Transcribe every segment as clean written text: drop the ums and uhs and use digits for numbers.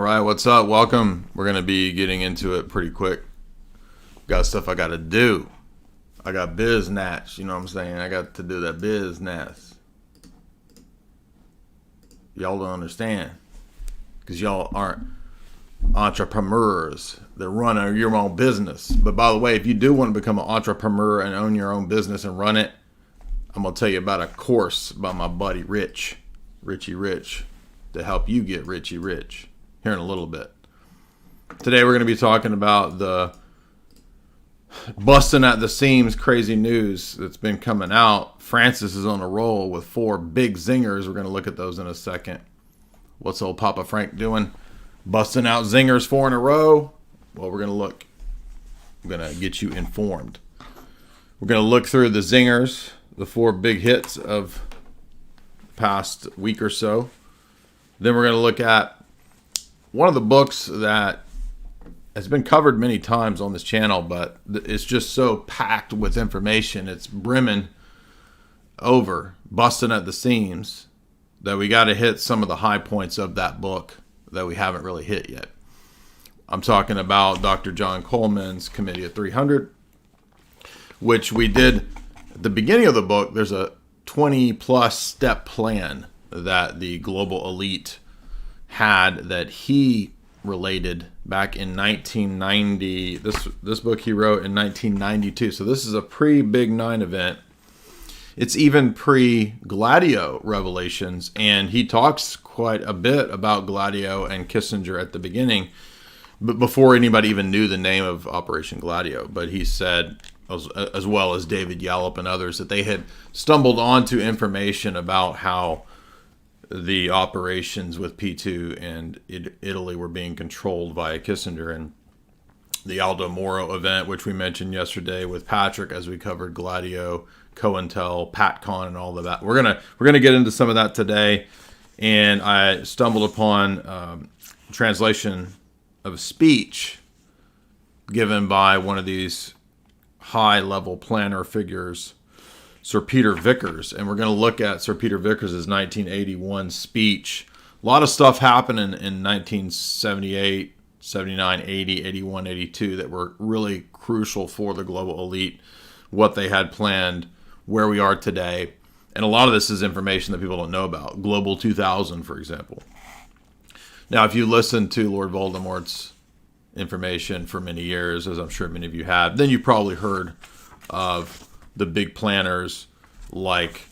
right, what's up? Welcome. We're going to be getting into it pretty quick. Got stuff I got to do. I got business, you know what I'm saying? I got to do that business. Y'all don't understand because y'all aren't entrepreneurs that run your own business. But by the way, if you do want to become an entrepreneur and own your own business and run it, I'm going to tell you about a course by my buddy Richie Rich, to help you get Richie Rich here in a little bit. Today we're going to be talking about the busting at the seams crazy news that's been coming out. Francis is on a roll with 4 big zingers. We're going to look at those in a second. What's old Papa Frank doing? Busting out zingers 4 in a row? Well, we're going to look. I'm going to get you informed. We're going to look through the zingers, the 4 big hits of the past week or so. Then we're going to look at one of the books that has been covered many times on this channel, but it's just so packed with information. It's brimming over, busting at the seams, that we got to hit some of the high points of that book that we haven't really hit yet. I'm talking about Dr. John Coleman's Committee of 300, which we did at the beginning of the book. There's a 20-plus step plan that the global elite had that he related back in 1990. This book he wrote in 1992. So this is a pre-Big Nine event. It's even pre-Gladio revelations, and he talks quite a bit about Gladio and Kissinger at the beginning, but before anybody even knew the name of Operation Gladio. But he said, as well as David Yallop and others, that they had stumbled onto information about how the operations with P2 and Italy were being controlled via Kissinger. And the Aldo Moro event, which we mentioned yesterday with Patrick as we covered Gladio, COINTEL, PatCon, and all of that. We're gonna get into some of that today. And I stumbled upon translation of a speech given by one of these high-level planner figures, Sir Peter Vickers, and we're going to look at Sir Peter Vickers' 1981 speech. A lot of stuff happened in 1978, 79, 80, 81, 82 that were really crucial for the global elite, what they had planned, where we are today. And a lot of this is information that people don't know about. Global 2000, for example. Now, if you listen to Lord Voldemort's information for many years, as I'm sure many of you have, then you probably heard of the big planners like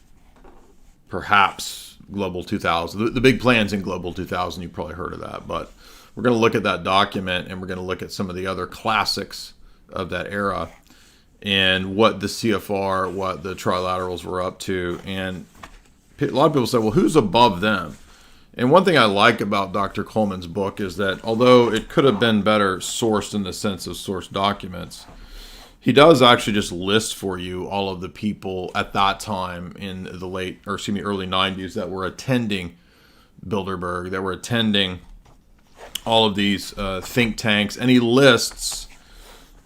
perhaps Global 2000. The big plans in Global 2000, you probably heard of that. But we're going to look at that document, and we're going to look at some of the other classics of that era and what the CFR, what the trilaterals were up to. And a lot of people say, well, who's above them? And one thing I like about Dr. Coleman's book is that although it could have been better sourced in the sense of source documents, he does actually just list for you all of the people at that time in the early 90s that were attending Bilderberg, that were attending all of these think tanks. And he lists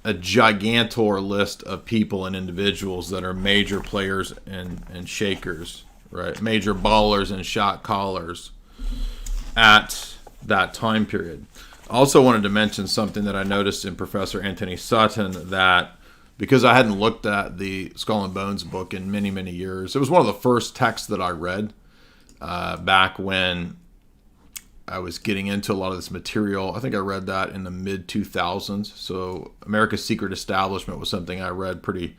a gigantor list of people and individuals that are major players and shakers, right? Major ballers and shot callers at that time period. I also wanted to mention something that I noticed in Professor Anthony Sutton, that because I hadn't looked at the Skull and Bones book in many, many years. It was one of the first texts that I read back when I was getting into a lot of this material. I think I read that in the mid-2000s. So America's Secret Establishment was something I read pretty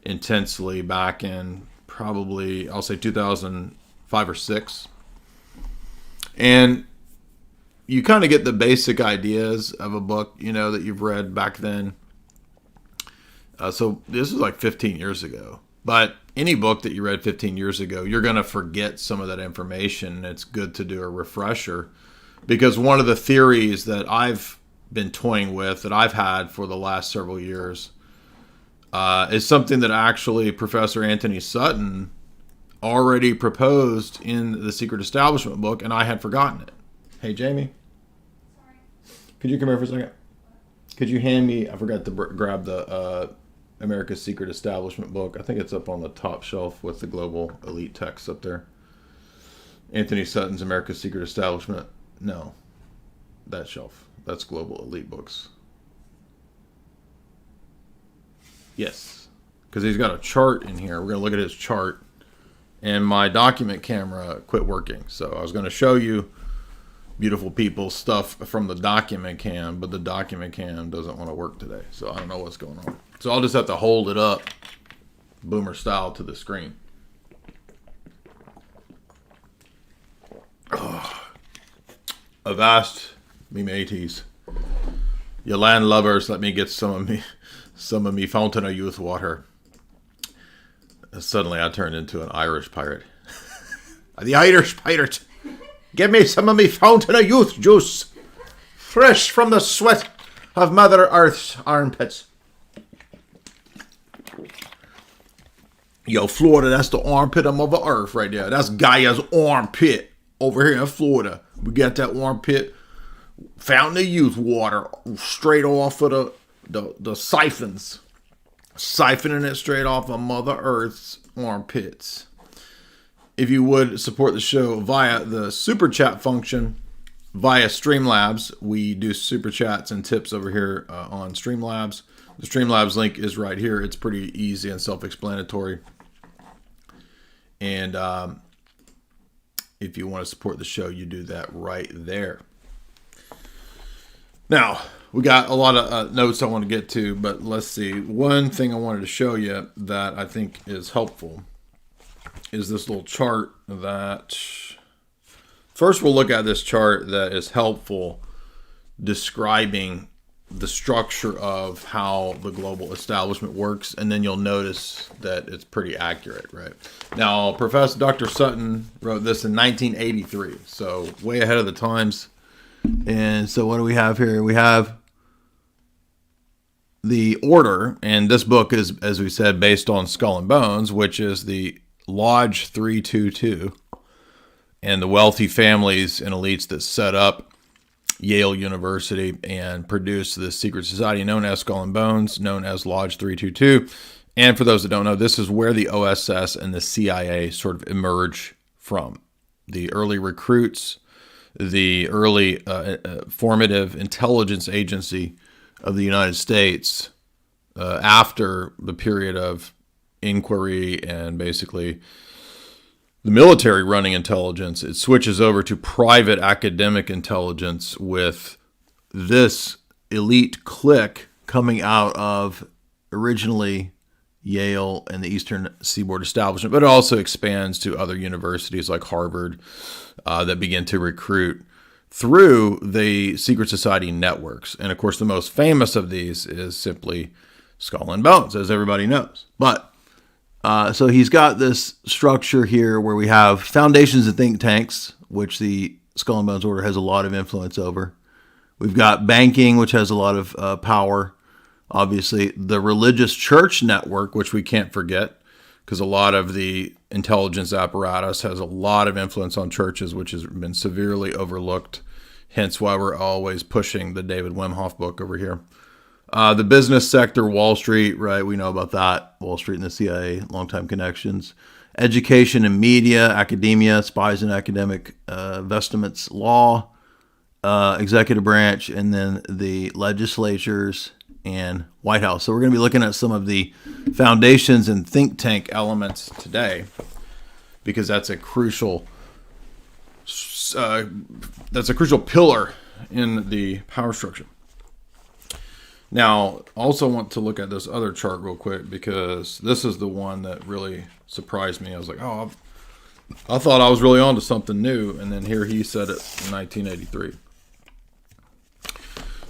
intensely back in probably, I'll say 2005 or 6. And you kind of get the basic ideas of a book, that you've read back then. So this was like 15 years ago. But any book that you read 15 years ago, you're going to forget some of that information. It's good to do a refresher, because one of the theories that I've been toying with, that I've had for the last several years, is something that actually Professor Anthony Sutton already proposed in the Secret Establishment book, and I had forgotten it. Hey, Jamie. Sorry. Could you come here for a second? Could you hand me, I forgot to grab the America's Secret Establishment book. I think it's up on the top shelf with the global elite text up there. Anthony Sutton's America's Secret Establishment. No. that shelf. That's Global Elite Books. Yes, because he's got a chart in here. We're going to look at his chart. And my document camera quit working. So I was going to show you beautiful people stuff from the document cam, but the document cam doesn't want to work today. So I don't know what's going on. So I'll just have to hold it up, boomer style, to the screen. Oh, avast, me mateys. You land lovers, let me get some of me fountain of youth water. Suddenly I turned into an Irish pirate. The Irish pirate. Give me some of me fountain of youth juice. Fresh from the sweat of Mother Earth's armpits. Yo, Florida, that's the armpit of Mother Earth right there. That's Gaia's armpit over here in Florida. We got that armpit fountain of youth water straight off of the siphons. Siphoning it straight off of Mother Earth's armpits. If you would support the show via the super chat function, via Streamlabs, we do super chats and tips over here on Streamlabs. The Streamlabs link is right here. It's pretty easy and self-explanatory. And if you want to support the show, you do that right there. Now, we got a lot of notes I want to get to, but let's see. One thing I wanted to show you that I think is helpful is this little chart that... First, we'll look at this chart that is helpful describing the structure of how the global establishment works, and then you'll notice that it's pretty accurate, right? Now, Professor Dr. Sutton wrote this in 1983, so way ahead of the times. And so what do we have here? We have the order, and this book is, as we said, based on Skull and Bones, which is the Lodge 322, and the wealthy families and elites that set up Yale University and produced this secret society known as Skull and Bones, known as Lodge 322. And for those that don't know, this is where the OSS and the CIA sort of emerge from. The early recruits, the early formative intelligence agency of the United States after the period of inquiry and basically the military running intelligence, it switches over to private academic intelligence with this elite clique coming out of originally Yale and the Eastern Seaboard establishment, but it also expands to other universities like Harvard that begin to recruit through the secret society networks. And of course, the most famous of these is simply Skull and Bones, as everybody knows. But so he's got this structure here where we have foundations and think tanks, which the Skull and Bones Order has a lot of influence over. We've got banking, which has a lot of power. Obviously, the religious church network, which we can't forget, because a lot of the intelligence apparatus has a lot of influence on churches, which has been severely overlooked. Hence why we're always pushing the David Wimhoff book over here. The business sector, Wall Street, right? We know about that. Wall Street and the CIA, longtime connections. Education and media, academia, spies and academic vestments, law, executive branch, and then the legislatures and White House. So we're going to be looking at some of the foundations and think tank elements today, because that's a crucial pillar in the power structure. Now, also want to look at this other chart real quick, because this is the one that really surprised me. I was like, oh, I thought I was really on to something new. And then here he said it in 1983.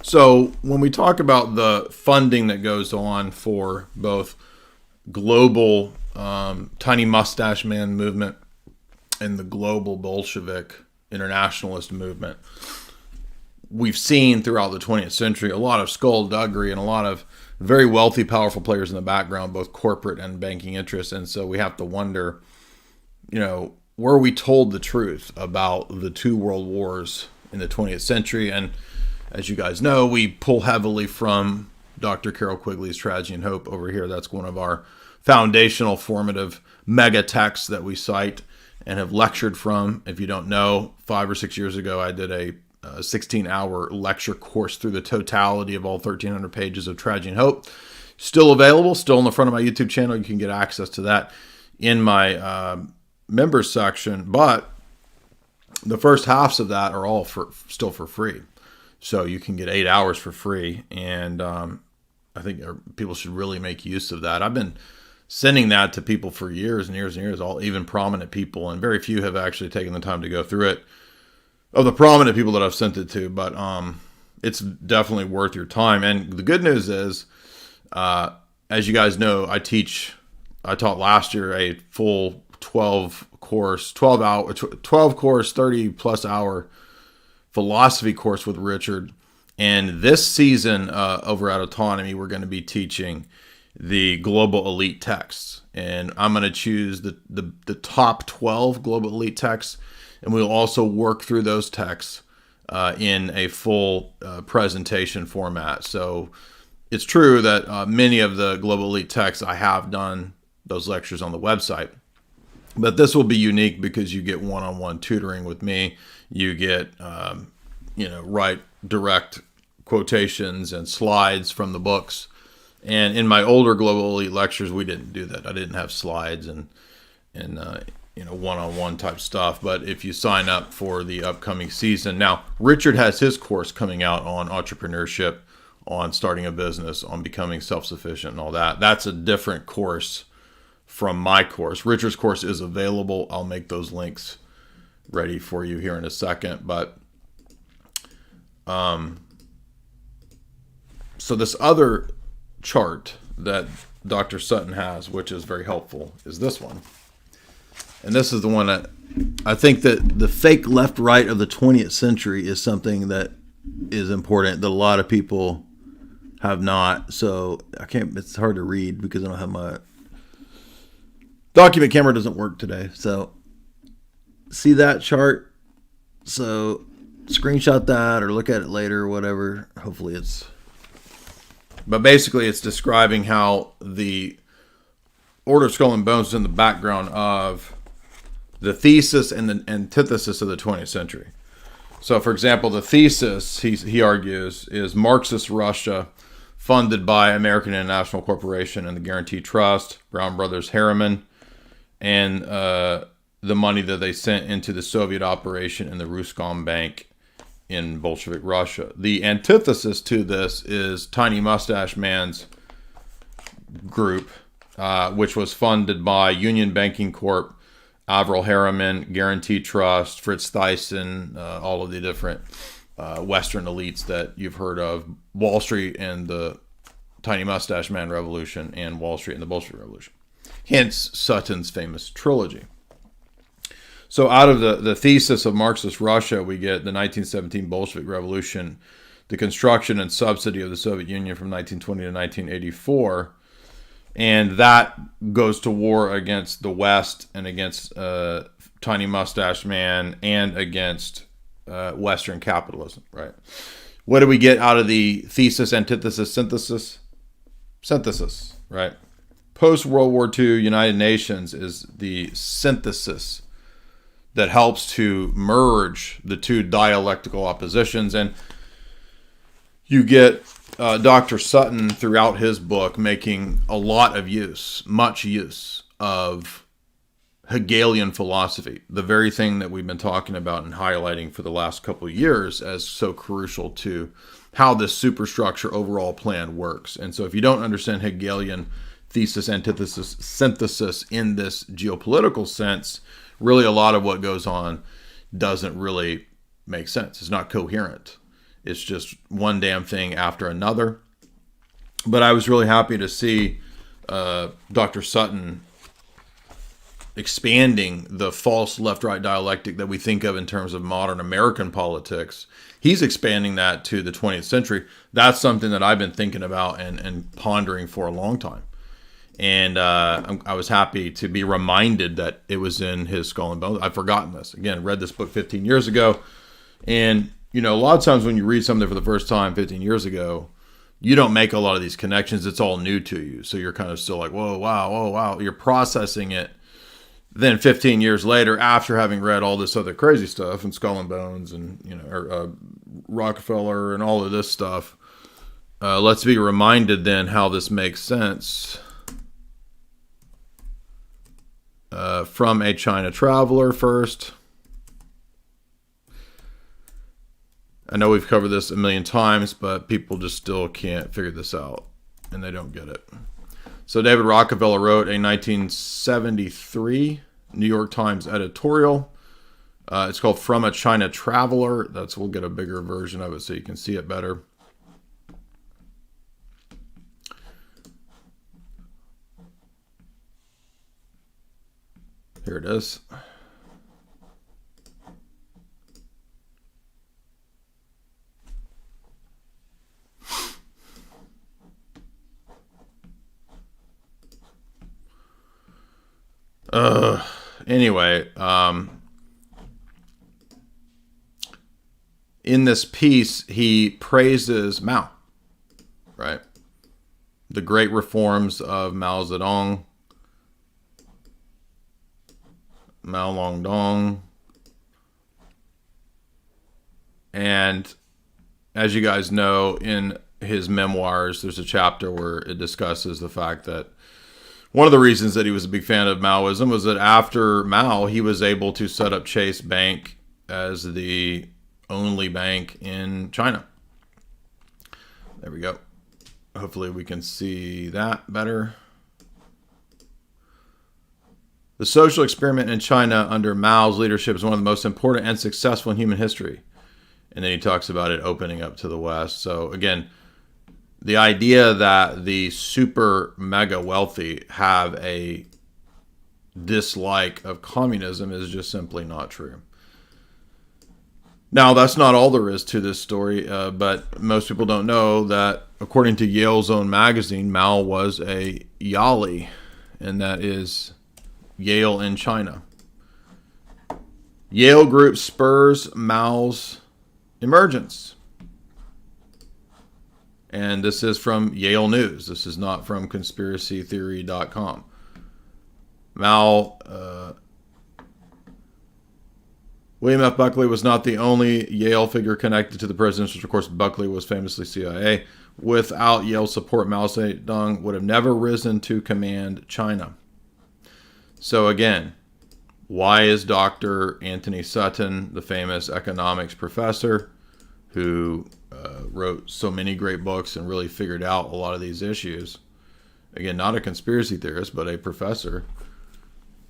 So when we talk about the funding that goes on for both global tiny mustache man movement and the global Bolshevik internationalist movement, we've seen throughout the 20th century a lot of skullduggery and a lot of very wealthy, powerful players in the background, both corporate and banking interests. And so we have to wonder, were we told the truth about the two world wars in the 20th century? And as you guys know, we pull heavily from Dr. Carol Quigley's Tragedy and Hope over here. That's one of our foundational formative mega texts that we cite and have lectured from. If you don't know, 5 or 6 years ago, I did a a 16-hour lecture course through the totality of all 1,300 pages of Tragedy and Hope. Still available, still in the front of my YouTube channel. You can get access to that in my members section, but the first halves of that are all still for free. So you can get 8 hours for free, and I think people should really make use of that. I've been sending that to people for years and years and years, all even prominent people, and very few have actually taken the time to go through it, of the prominent people that I've sent it to, but it's definitely worth your time. And the good news is, as you guys know, I taught last year a full 12 course, 30 plus hour philosophy course with Richard. And this season over at Autonomy, we're going to be teaching the global elite texts. And I'm going to choose the top 12 global elite texts. And we'll also work through those texts in a full presentation format. So it's true that many of the global elite texts, I have done those lectures on the website. But this will be unique because you get one-on-one tutoring with me. You get, write direct quotations and slides from the books. And in my older global elite lectures, we didn't do that. I didn't have slides and one-on-one type stuff. But if you sign up for the upcoming season, now Richard has his course coming out on entrepreneurship, on starting a business, on becoming self-sufficient and all that. That's a different course from my course. Richard's course is available. I'll make those links ready for you here in a second. But so this other chart that Dr. Sutton has, which is very helpful, is this one. And this is the one that I think that the fake left-right of the 20th century is something that is important that a lot of people have not. So it's hard to read because I don't have my document camera doesn't work today. So see that chart? So screenshot that or look at it later or whatever. Hopefully but basically it's describing how the Order of Skull and Bones is in the background of the thesis and the antithesis of the 20th century. So for example, the thesis, he argues, is Marxist Russia funded by American International Corporation and the Guarantee Trust, Brown Brothers Harriman, and the money that they sent into the Soviet operation in the Ruscom Bank in Bolshevik Russia. The antithesis to this is Tiny Mustache Man's group, which was funded by Union Banking Corp, Averell Harriman, Guarantee Trust, Fritz Thyssen, all of the different Western elites that you've heard of, Wall Street and the Tiny Mustache Man Revolution, and Wall Street and the Bolshevik Revolution. Hence Sutton's famous trilogy. So out of the thesis of Marxist Russia, we get the 1917 Bolshevik Revolution, the construction and subsidy of the Soviet Union from 1920 to 1984, and that goes to war against the West and against Tiny Mustache Man and against Western capitalism, right? What do we get out of the thesis, antithesis, synthesis? Synthesis, right? Post-World War II United Nations is the synthesis that helps to merge the two dialectical oppositions. And you get Dr. Sutton throughout his book making a lot of much use of Hegelian philosophy, the very thing that we've been talking about and highlighting for the last couple of years as so crucial to how this superstructure overall plan works. And so if you don't understand Hegelian thesis, antithesis, synthesis in this geopolitical sense, really a lot of what goes on doesn't really make sense. It's not coherent. It's just one damn thing after another. But I was really happy to see Dr. Sutton expanding the false left-right dialectic that we think of in terms of modern American politics. He's expanding that to the 20th century. That's something that I've been thinking about and pondering for a long time. And I was happy to be reminded that it was in his Skull and Bones. I've forgotten this. Again, read this book 15 years ago. And, a lot of times when you read something for the first time 15 years ago, you don't make a lot of these connections. It's all new to you. So you're kind of still like, whoa, wow. You're processing it Then 15 years later, after having read all this other crazy stuff and Skull and Bones and Rockefeller and all of this stuff, let's be reminded then how this makes sense. From a China traveler first. I know we've covered this a million times, but people just still can't figure this out, and they don't get it. So David Rockefeller wrote a 1973 New York Times editorial. It's called From a China Traveler. We'll get a bigger version of it so you can see it better. Here it is. Anyway, in this piece, he praises Mao, right? The great reforms of Mao Zedong, Mao Longdong. And as you guys know, in his memoirs, there's a chapter where it discusses the fact that one of the reasons that he was a big fan of Maoism was that after Mao, he was able to set up Chase Bank as the only bank in China. There we go. Hopefully we can see that better. The social experiment in China under Mao's leadership is one of the most important and successful in human history. And then he talks about it opening up to the West. So again, the idea that the super mega wealthy have a dislike of communism is just simply not true. Now, that's not all there is to this story, but most people don't know that according to Yale's own magazine, Mao was a Yali, and that is Yale in China. Yale Group spurs Mao's emergence. And this is from Yale News. This is not from conspiracytheory.com. William F. Buckley was not the only Yale figure connected to the presidency. Of course, Buckley was famously CIA. Without Yale's support, Mao Zedong would have never risen to command China. So again, why is Dr. Anthony Sutton, the famous economics professor who wrote so many great books and really figured out a lot of these issues, again, not a conspiracy theorist, but a professor,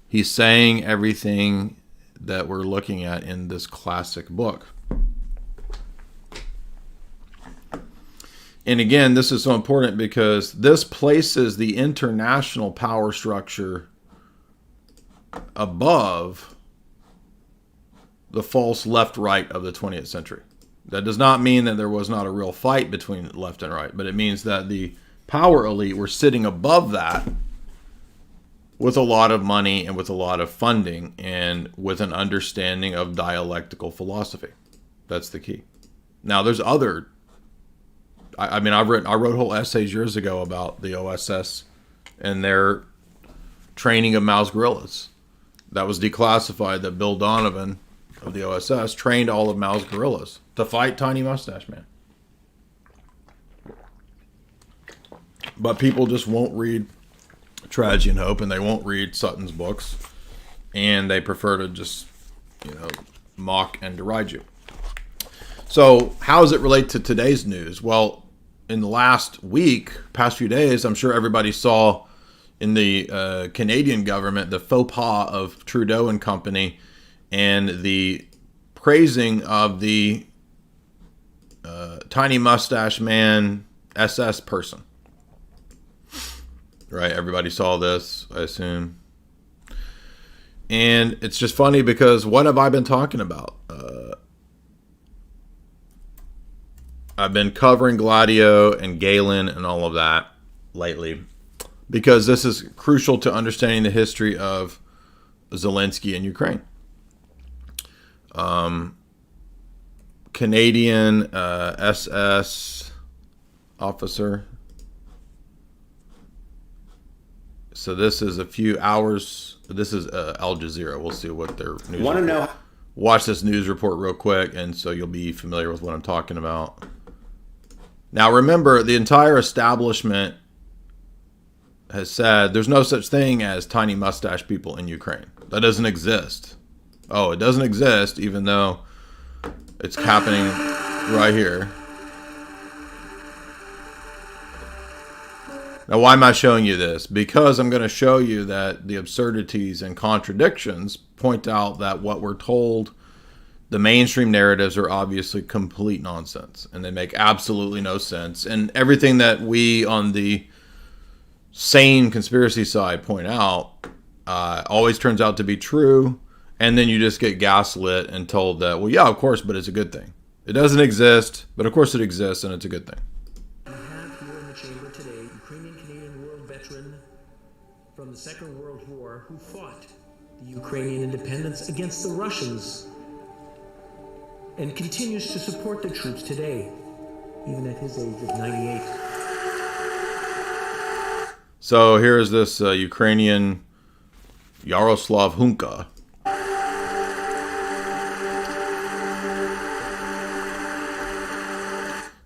he's saying everything that we're looking at in this classic book. And again, this is so important because this places the international power structure above the false left-right of the 20th century. That does not mean that there was not a real fight between left and right, but it means that the power elite were sitting above that with a lot of money and with a lot of funding and with an understanding of dialectical philosophy. That's the key. Now, there's other... I wrote whole essays years ago about the OSS and their training of Mao's guerrillas. That was declassified, that Bill Donovan of the OSS trained all of Mao's guerrillas to fight Tiny Mustache Man. But people just won't read Tragedy and Hope, and they won't read Sutton's books, and they prefer to just, mock and deride you. So how does it relate to today's news? Well, in the past few days, I'm sure everybody saw in the Canadian government the faux pas of Trudeau and company and the praising of the Tiny Mustache Man SS person. Right? Everybody saw this, I assume. And it's just funny because what have I been talking about? I've been covering Gladio and Galen and all of that lately because this is crucial to understanding the history of Zelensky and Ukraine. Canadian SS officer So this is a few hours. This is Al Jazeera. We'll see what their news. Want to know? Watch this news report real quick, and so you'll be familiar with what I'm talking about. Now, remember, the entire establishment has said there's no such thing as tiny mustache people in Ukraine. That doesn't exist. Oh, it doesn't exist, even though it's happening right here. Now, why am I showing you this? Because I'm going to show you that the absurdities and contradictions point out that what we're told, the mainstream narratives, are obviously complete nonsense. And they make absolutely no sense. And everything that we on the sane conspiracy side point out always turns out to be true. And then you just get gaslit and told that, well, yeah, of course, but it's a good thing. It doesn't exist, but of course it exists, and it's a good thing. We have here in the chamber today Ukrainian-Canadian war veteran from the Second World War who fought the Ukrainian independence against the Russians and continues to support the troops today, even at his age of 98. So here's this Ukrainian Yaroslav Hunka.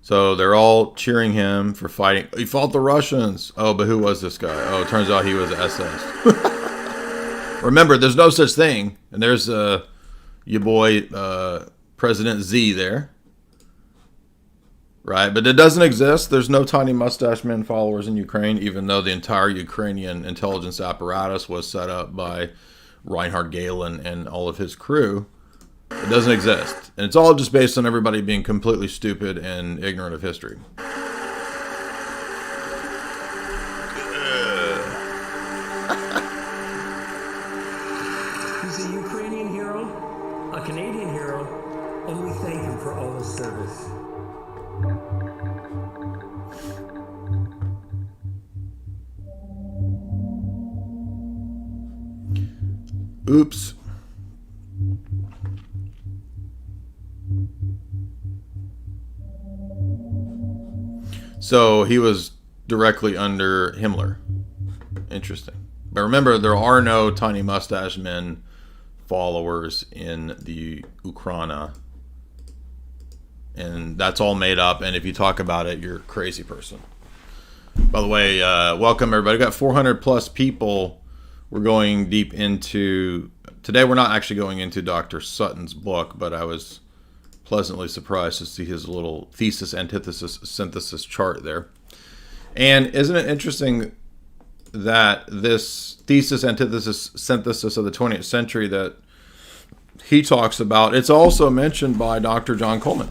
So they're all cheering him for fighting. He fought the Russians. Oh, but who was this guy? Oh, it turns out he was SS. Remember, there's no such thing. And there's your boy, President Z there. Right? But it doesn't exist. There's no tiny mustache men followers in Ukraine, even though the entire Ukrainian intelligence apparatus was set up by Reinhard Gehlen and all of his crew. It doesn't exist. And it's all just based on everybody being completely stupid and ignorant of history. He's a Ukrainian hero, a Canadian hero, and we thank him for all his service. Oops. So he was directly under Himmler. Interesting. But remember, there are no tiny mustache men followers in the Ukraine. And that's all made up. And if you talk about it, you're a crazy person. By the way, welcome everybody. We've got 400 plus people. We're going deep into... Today we're not actually going into Dr. Sutton's book, but I was pleasantly surprised to see his little thesis, antithesis, synthesis chart there. And isn't it interesting that this thesis, antithesis, synthesis of the 20th century that he talks about, it's also mentioned by Dr. John Coleman.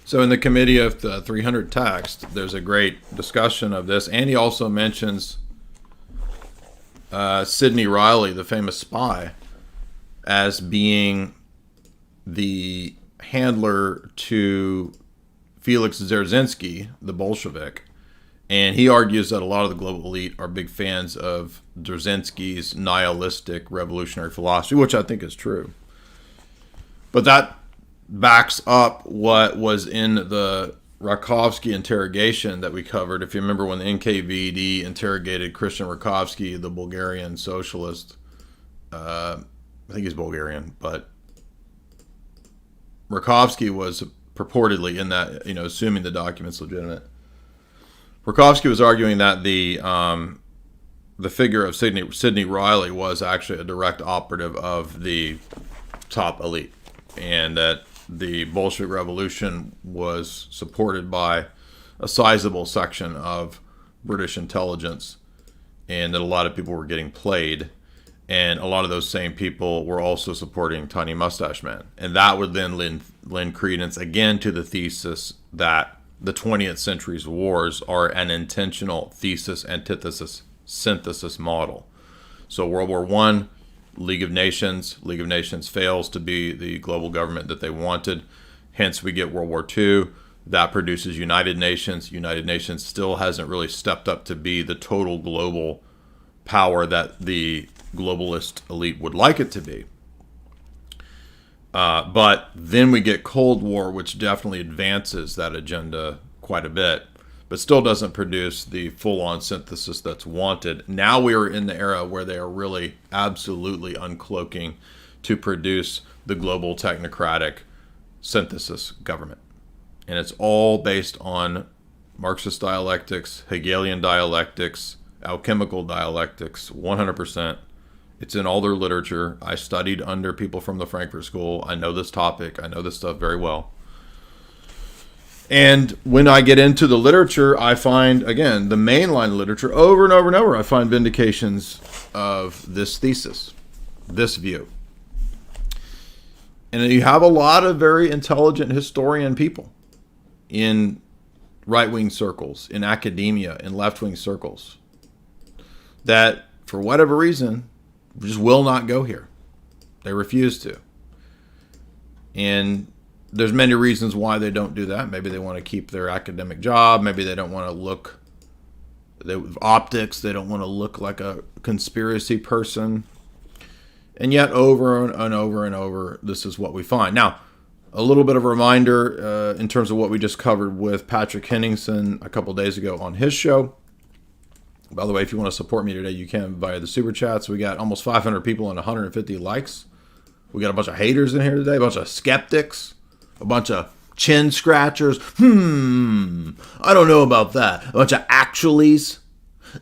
So in the Committee of the 300 text, there's a great discussion of this. And he also mentions Sidney Riley, the famous spy, as being the handler to Felix Dzerzhinsky, the Bolshevik. And he argues that a lot of the global elite are big fans of Dzerzhinsky's nihilistic revolutionary philosophy, which I think is true. But that backs up what was in the Rakovsky interrogation that we covered. If you remember when the NKVD interrogated Christian Rakovsky, the Bulgarian socialist, I think he's Bulgarian, but Rakovsky was purportedly in that, assuming the document's legitimate. Rakovsky was arguing that the figure of Sidney Riley was actually a direct operative of the top elite, and that the Bolshevik Revolution was supported by a sizable section of British intelligence, and that a lot of people were getting played. And a lot of those same people were also supporting Tiny Mustache Man. And that would then lend credence again to the thesis that the 20th century's wars are an intentional thesis, antithesis, synthesis model. So World War I, League of Nations fails to be the global government that they wanted. Hence we get World War II. That produces United Nations. United Nations still hasn't really stepped up to be the total global power that the globalist elite would like it to be. But then we get Cold War, which definitely advances that agenda quite a bit. but still doesn't produce the full-on synthesis that's wanted. Now we are in the era where they are really absolutely uncloaking to produce the global technocratic synthesis government. And it's all based on Marxist dialectics, Hegelian dialectics, alchemical dialectics, 100%. It's in all their literature. I studied under people from the Frankfurt School. I know this topic. I know this stuff very well. And when I get into the literature, I find, again, the mainline literature, over and over and over, I find vindications of this thesis, this view. And you have a lot of very intelligent historian people in right-wing circles, in academia, in left-wing circles, that, for whatever reason, just will not go here. They refuse to. And there's many reasons why they don't do that. Maybe they want to keep their academic job. Maybe they don't want to look, optics, they don't want to look like a conspiracy person. And yet, over and over and over, this is what we find. Now, a little bit of a reminder in terms of what we just covered with Patrick Henningsen a couple days ago on his show. By the way, if you want to support me today, you can via the Super Chats. We got almost 500 people and 150 likes. We got a bunch of haters in here today, a bunch of skeptics, a bunch of chin scratchers. I don't know about that. A bunch of actuallys.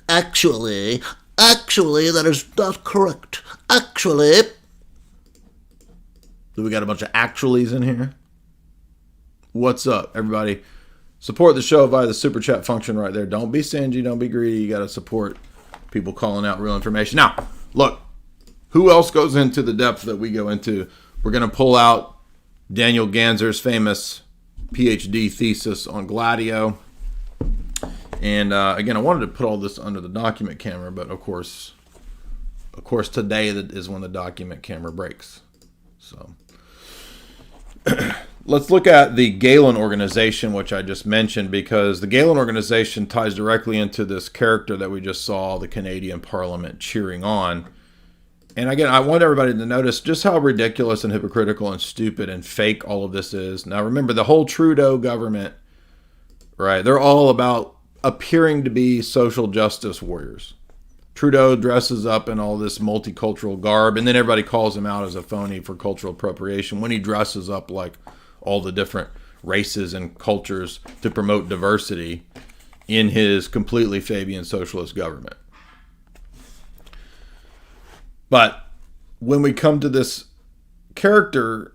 Actually, that is not correct. Actually. Do we got a bunch of actuallys in here? What's up, everybody? Support the show via the Super Chat function right there. Don't be stingy. Don't be greedy. You got to support people calling out real information. Now, look, who else goes into the depth that we go into? We're going to pull out Daniel Ganser's famous PhD thesis on Gladio. And again, I wanted to put all this under the document camera, but of course today is when the document camera breaks. So let's look at the Galen organization, which I just mentioned, because the Galen organization ties directly into this character that we just saw the Canadian Parliament cheering on. And again, I want everybody to notice just how ridiculous and hypocritical and stupid and fake all of this is. Now, remember, the whole Trudeau government, right? They're all about appearing to be social justice warriors. Trudeau dresses up in all this multicultural garb, and then everybody calls him out as a phony for cultural appropriation when he dresses up like all the different races and cultures to promote diversity in his completely Fabian socialist government. But when we come to this character,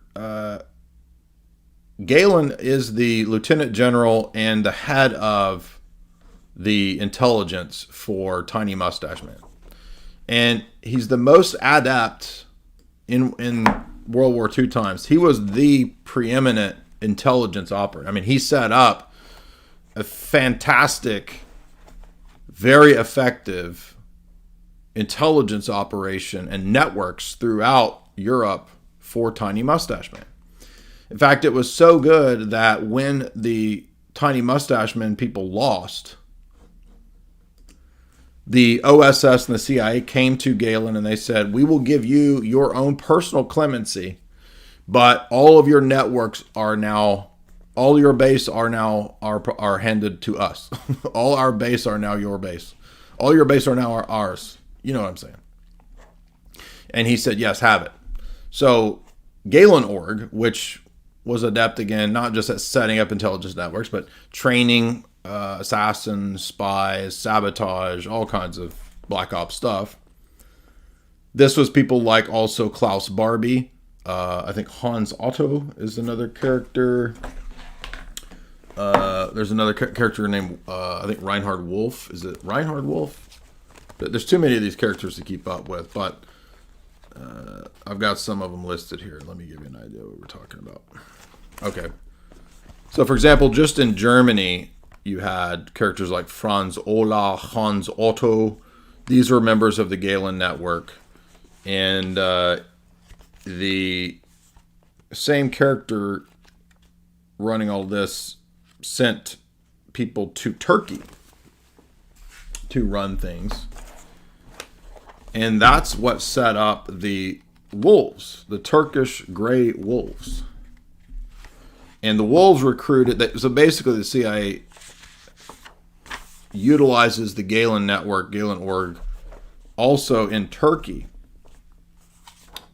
Galen is the lieutenant general and the head of the intelligence for Tiny Mustache Man. And he's the most adept in World War II times. He was the preeminent intelligence operator. I mean, he set up a fantastic, very effective intelligence operation and networks throughout Europe for Tiny Mustache Man. In fact, it was so good that when the Tiny Mustache Man people lost, the OSS and the CIA came to Galen and they said, we will give you your own personal clemency, but all of your networks are now, all your base are handed to us. All our base are now your base. All your base are now ours. You know what I'm saying? And he said, yes, have it. So Galen Org, which was adept again, not just at setting up intelligence networks, but training assassins, spies, sabotage, all kinds of black ops stuff. This was people like also Klaus Barbie. I think Hans Otto is another character. There's another character named, I think Reinhard Wolf. Is it Reinhard Wolf? There's too many of these characters to keep up with, but I've got some of them listed here. Let me give you an idea of what we're talking about. Okay. So, for example, just in Germany, you had characters like Franz Ola, Hans Otto. These were members of the Galen network. And the same character running all this sent people to Turkey to run things. And that's what set up the wolves, the Turkish gray wolves. And the wolves recruited, so basically the CIA utilizes the Galen network, Galen org, also in Turkey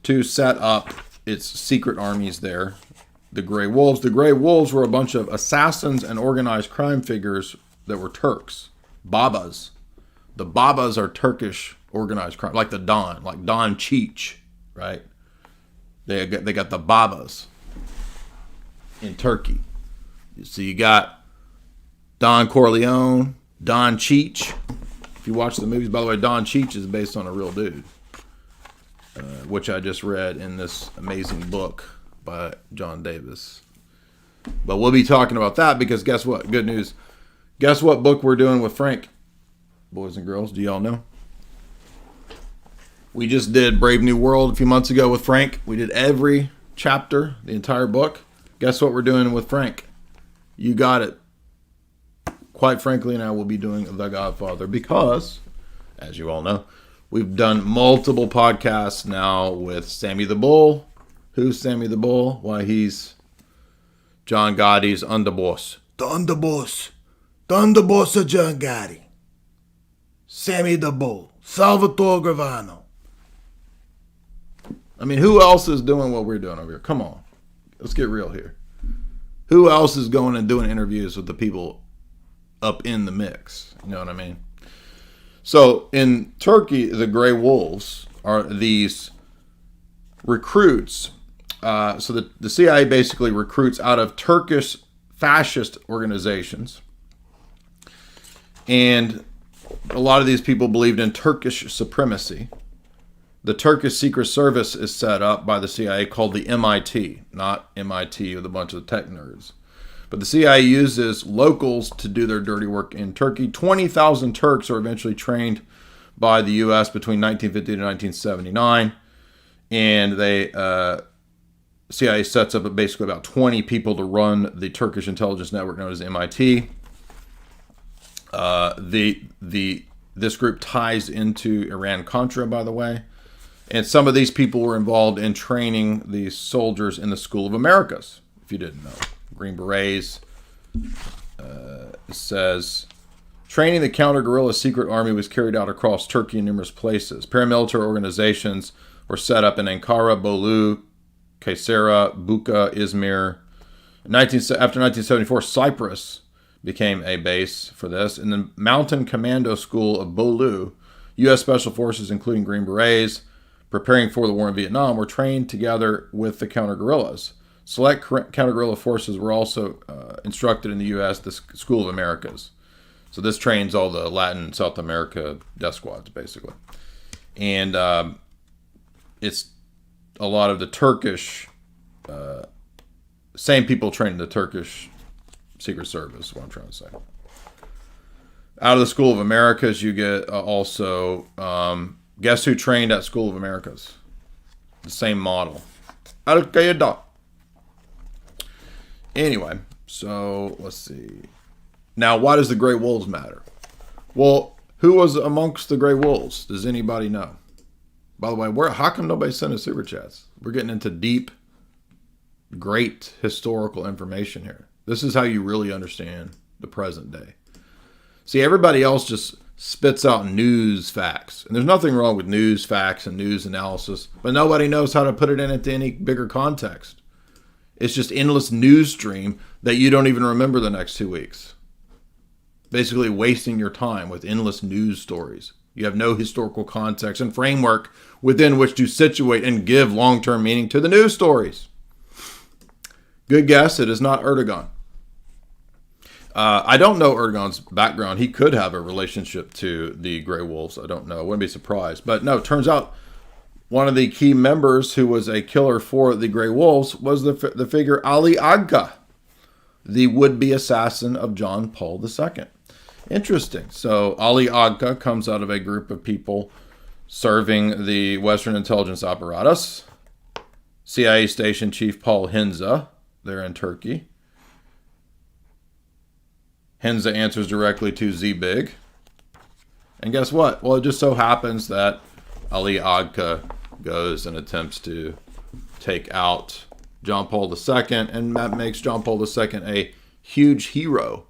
to set up its secret armies there. The Grey Wolves. The Grey Wolves were a bunch of assassins and organized crime figures that were Turks. Babas. The Babas are Turkish organized crime, like the Don, like Don Cheech, right? They got the Babas in Turkey. So you got Don Corleone, Don Cheech. If you watch the movies, by the way, Don Cheech is based on a real dude, which I just read in this amazing book by John Davis. But we'll be talking about that because guess what? Good news. Guess what book we're doing with Frank, boys and girls? Do y'all know? We just did Brave New World a few months ago with Frank. We did every chapter, the entire book. Guess what we're doing with Frank? You got it. Quite frankly, and I will be doing The Godfather because, as you all know, we've done multiple podcasts now with Sammy the Bull. Who's Sammy the Bull? Why, he's John Gotti's underboss. The underboss. The underboss of John Gotti. Sammy the Bull. Salvatore Gravano. I mean, who else is doing what we're doing over here? Come on. Let's get real here. Who else is going and doing interviews with the people up in the mix? You know what I mean? So in Turkey, the Grey Wolves are these recruits. So the CIA basically recruits out of Turkish fascist organizations. And a lot of these people believed in Turkish supremacy. The Turkish Secret Service is set up by the CIA called the MIT, not MIT with a bunch of tech nerds. But the CIA uses locals to do their dirty work in Turkey. 20,000 Turks are eventually trained by the U.S. between 1950 to 1979. And CIA sets up basically about 20 people to run the Turkish intelligence network known as MIT. This group ties into Iran-Contra, by the way. And some of these people were involved in training these soldiers in the School of Americas, if you didn't know. Green Berets. Says, training the counter-guerrilla secret army was carried out across Turkey in numerous places. Paramilitary organizations were set up in Ankara, Bolu, Kayseri, Buka, Izmir. After 1974, Cyprus became a base for this. In the Mountain Commando School of Bolu, U.S. Special Forces, including Green Berets, preparing for the war in Vietnam, were trained together with the counter-guerrillas. Select counter-guerrilla forces were also instructed in the U.S., the School of Americas. So this trains all the Latin, South America death squads, basically. And it's a lot of the Turkish, same people trained the Turkish Secret Service, is what I'm trying to say. Out of the School of Americas, you get also, guess who trained at School of Americas? The same model. Al-Qaeda. Anyway, so let's see. Now, why does the Grey Wolves matter? Well, who was amongst the Grey Wolves? Does anybody know? By the way, how come nobody sent us super chats? We're getting into deep, great historical information here. This is how you really understand the present day. See, everybody else just spits out news facts. And there's nothing wrong with news facts and news analysis, but nobody knows how to put it into any bigger context. It's just endless news stream that you don't even remember the next 2 weeks. Basically wasting your time with endless news stories. You have no historical context and framework within which to situate and give long-term meaning to the news stories. Good guess, it is not Erdogan. I don't know Erdogan's background. He could have a relationship to the Grey Wolves. I don't know. I wouldn't be surprised. But no, it turns out one of the key members who was a killer for the Grey Wolves was the figure Ali Agca, the would-be assassin of John Paul II. Interesting. So Ali Agca comes out of a group of people serving the Western intelligence apparatus. CIA station chief Paul Henze, there in Turkey. Henze answers directly to Z-Big. And guess what? Well, it just so happens that Ali Agca goes and attempts to take out John Paul II, and that makes John Paul II a huge hero,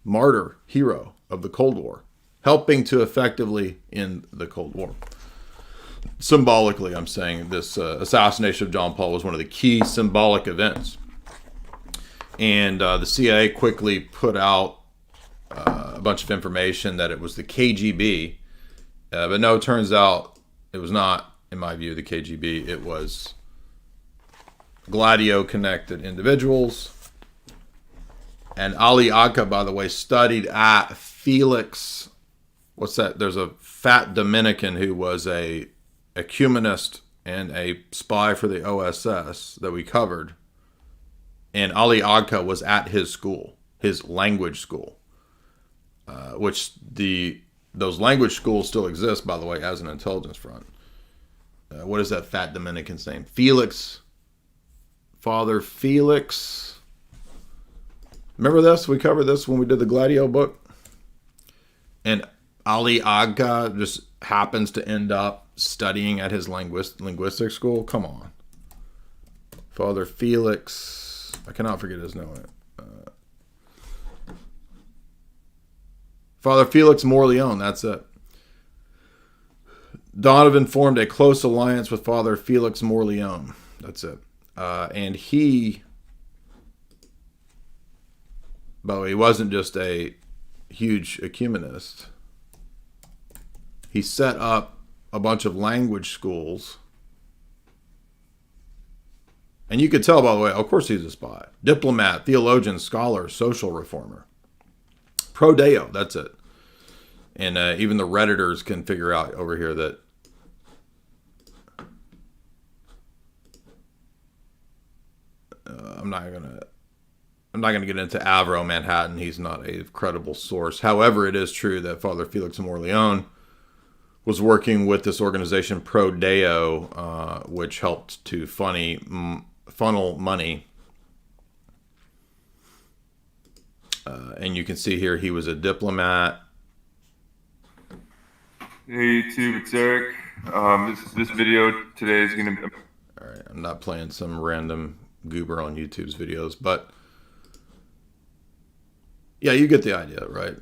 martyr hero of the Cold War, helping to effectively end the Cold War. Symbolically, I'm saying this assassination of John Paul was one of the key symbolic events. And the CIA quickly put out a bunch of information that it was the KGB. But no, it turns out it was not, in my view, the KGB. It was Gladio-connected individuals. And Ali Agha, by the way, studied at Felix. What's that? There's a fat Dominican who was a ecumenist and a spy for the OSS that we covered. And Ali Agha was at his school, his language school, which those language schools still exist, by the way, as an intelligence front. What is that fat Dominican's name? Felix. Father Felix. Remember this? We covered this when we did the Gladio book. And Ali Agha just happens to end up studying at his linguistic school. Come on. Father Felix. I cannot forget his name. Father Felix Morleone, that's it. Donovan formed a close alliance with Father Felix Morleone. That's it. And he, by the way, he wasn't just a huge ecumenist. He set up a bunch of language schools. And you could tell, by the way, of course he's a spy. Diplomat, theologian, scholar, social reformer. Pro Deo, that's it. And even the Redditors can figure out over here that I'm not gonna get into Avro Manhattan. He's not a credible source. However, it is true that Father Felix Morleone was working with this organization Pro Deo, which helped to funnel money. And you can see here he was a diplomat. Hey YouTube, it's Eric. This video today is going to be... All right, I'm not playing some random goober on YouTube's videos, but yeah, you get the idea, right?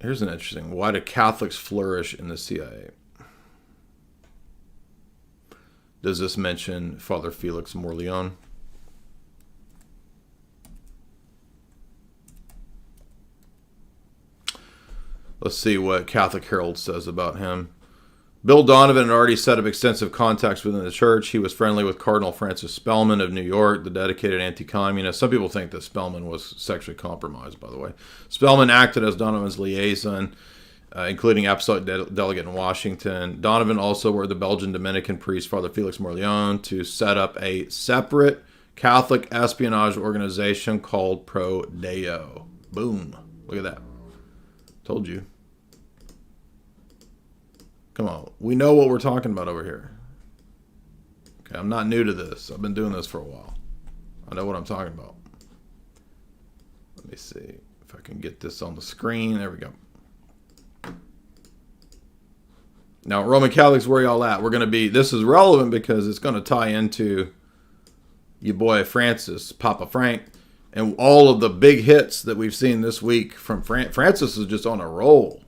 Here's an interesting. Why do Catholics flourish in the CIA? Does this mention Father Felix Morleone? Let's see what Catholic Herald says about him. Bill Donovan had already set up extensive contacts within the church. He was friendly with Cardinal Francis Spellman of New York, the dedicated anti-communist. Some people think that Spellman was sexually compromised, by the way. Spellman acted as Donovan's liaison, including apostolic delegate in Washington. Donovan also worked with the Belgian Dominican priest, Father Felix Morleone, to set up a separate Catholic espionage organization called Pro Deo. Boom. Look at that. Told you. Come on. We know what we're talking about over here. Okay, I'm not new to this. I've been doing this for a while. I know what I'm talking about. Let me see if I can get this on the screen. There we go. Now, Roman Catholics, where y'all at? We're going to be... This is relevant because it's going to tie into your boy Francis, Papa Frank, and all of the big hits that we've seen this week from Francis is just on a roll.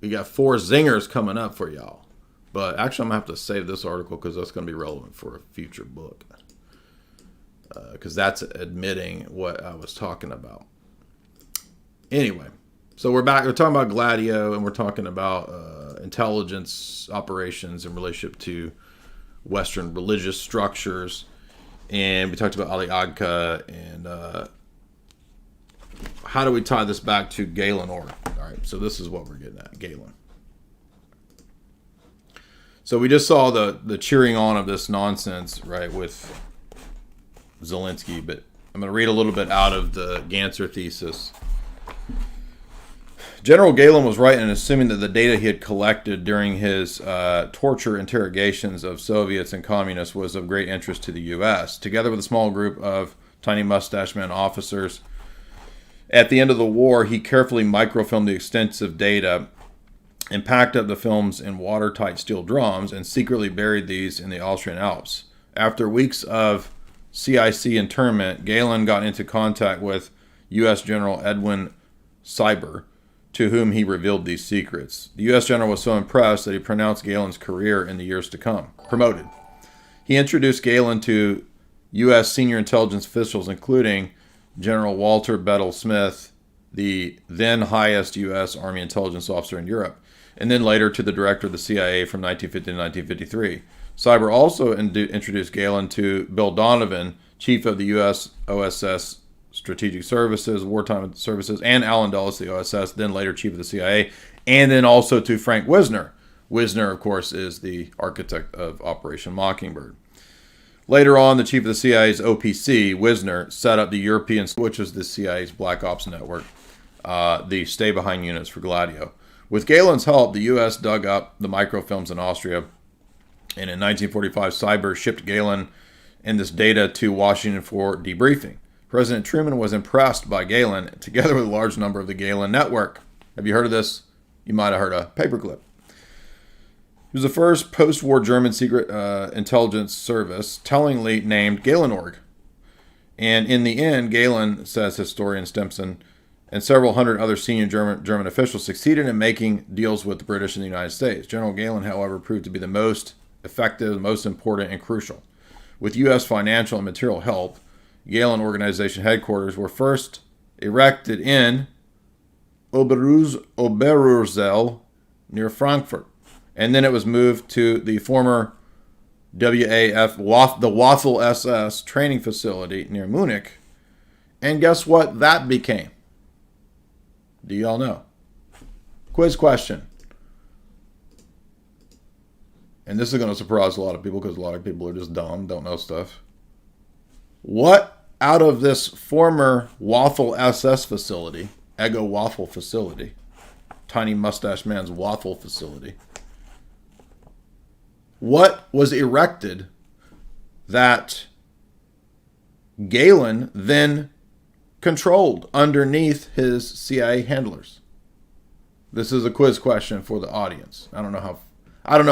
We got 4 zingers coming up for y'all. But actually, I'm going to have to save this article because that's going to be relevant for a future book. Because that's admitting what I was talking about. Anyway, so we're back. We're talking about Gladio, and we're talking about intelligence operations in relationship to Western religious structures. And we talked about Ali Agha and how do we tie this back to Galen Orr? All right, so this is what we're getting at, Galen. So we just saw the cheering on of this nonsense, right, with Zelensky, but I'm going to read a little bit out of the Ganser thesis. General Galen was right in assuming that the data he had collected during his torture interrogations of Soviets and communists was of great interest to the U.S. Together with a small group of tiny mustache man officers, at the end of the war, he carefully microfilmed the extensive data and packed up the films in watertight steel drums and secretly buried these in the Austrian Alps. After weeks of CIC internment, Galen got into contact with U.S. General Edwin Cyber, to whom he revealed these secrets. The U.S. general was so impressed that he pronounced Galen's career in the years to come promoted. He introduced Galen to U.S. senior intelligence officials, including General Walter Bedell Smith, the then highest U.S. Army intelligence officer in Europe, and then later to the director of the CIA from 1950 to 1953. Cyber also introduced Galen to Bill Donovan, chief of the U.S. OSS Strategic Services, Wartime Services, and Alan Dulles, the OSS, then later chief of the CIA, and then also to Frank Wisner. Wisner, of course, is the architect of Operation Mockingbird. Later on, the chief of the CIA's OPC, Wisner, set up the European, which is the CIA's Black Ops network, the stay-behind units for Gladio. With Galen's help, the U.S. dug up the microfilms in Austria, and in 1945, Cyber shipped Galen and this data to Washington for debriefing. President Truman was impressed by Galen, together with a large number of the Galen network. Have you heard of this? You might have heard a paperclip. It was the first post-war German secret intelligence service, tellingly named Galenorg. And in the end, Galen, says historian Stimson, and several hundred other senior German officials succeeded in making deals with the British and the United States. General Galen, however, proved to be the most effective, most important, and crucial. With U.S. financial and material help, Galen Organization headquarters were first erected in Oberursel near Frankfurt, and then it was moved to the former WAF, the Waffle SS training facility near Munich. And guess what that became? Do y'all know? Quiz question. And this is going to surprise a lot of people because a lot of people are just dumb, don't know stuff. What out of this former Waffle SS facility, Eggo Waffle facility, Tiny Mustache Man's Waffle facility, what was erected that Galen then controlled underneath his CIA handlers? This is a quiz question for the audience. I don't know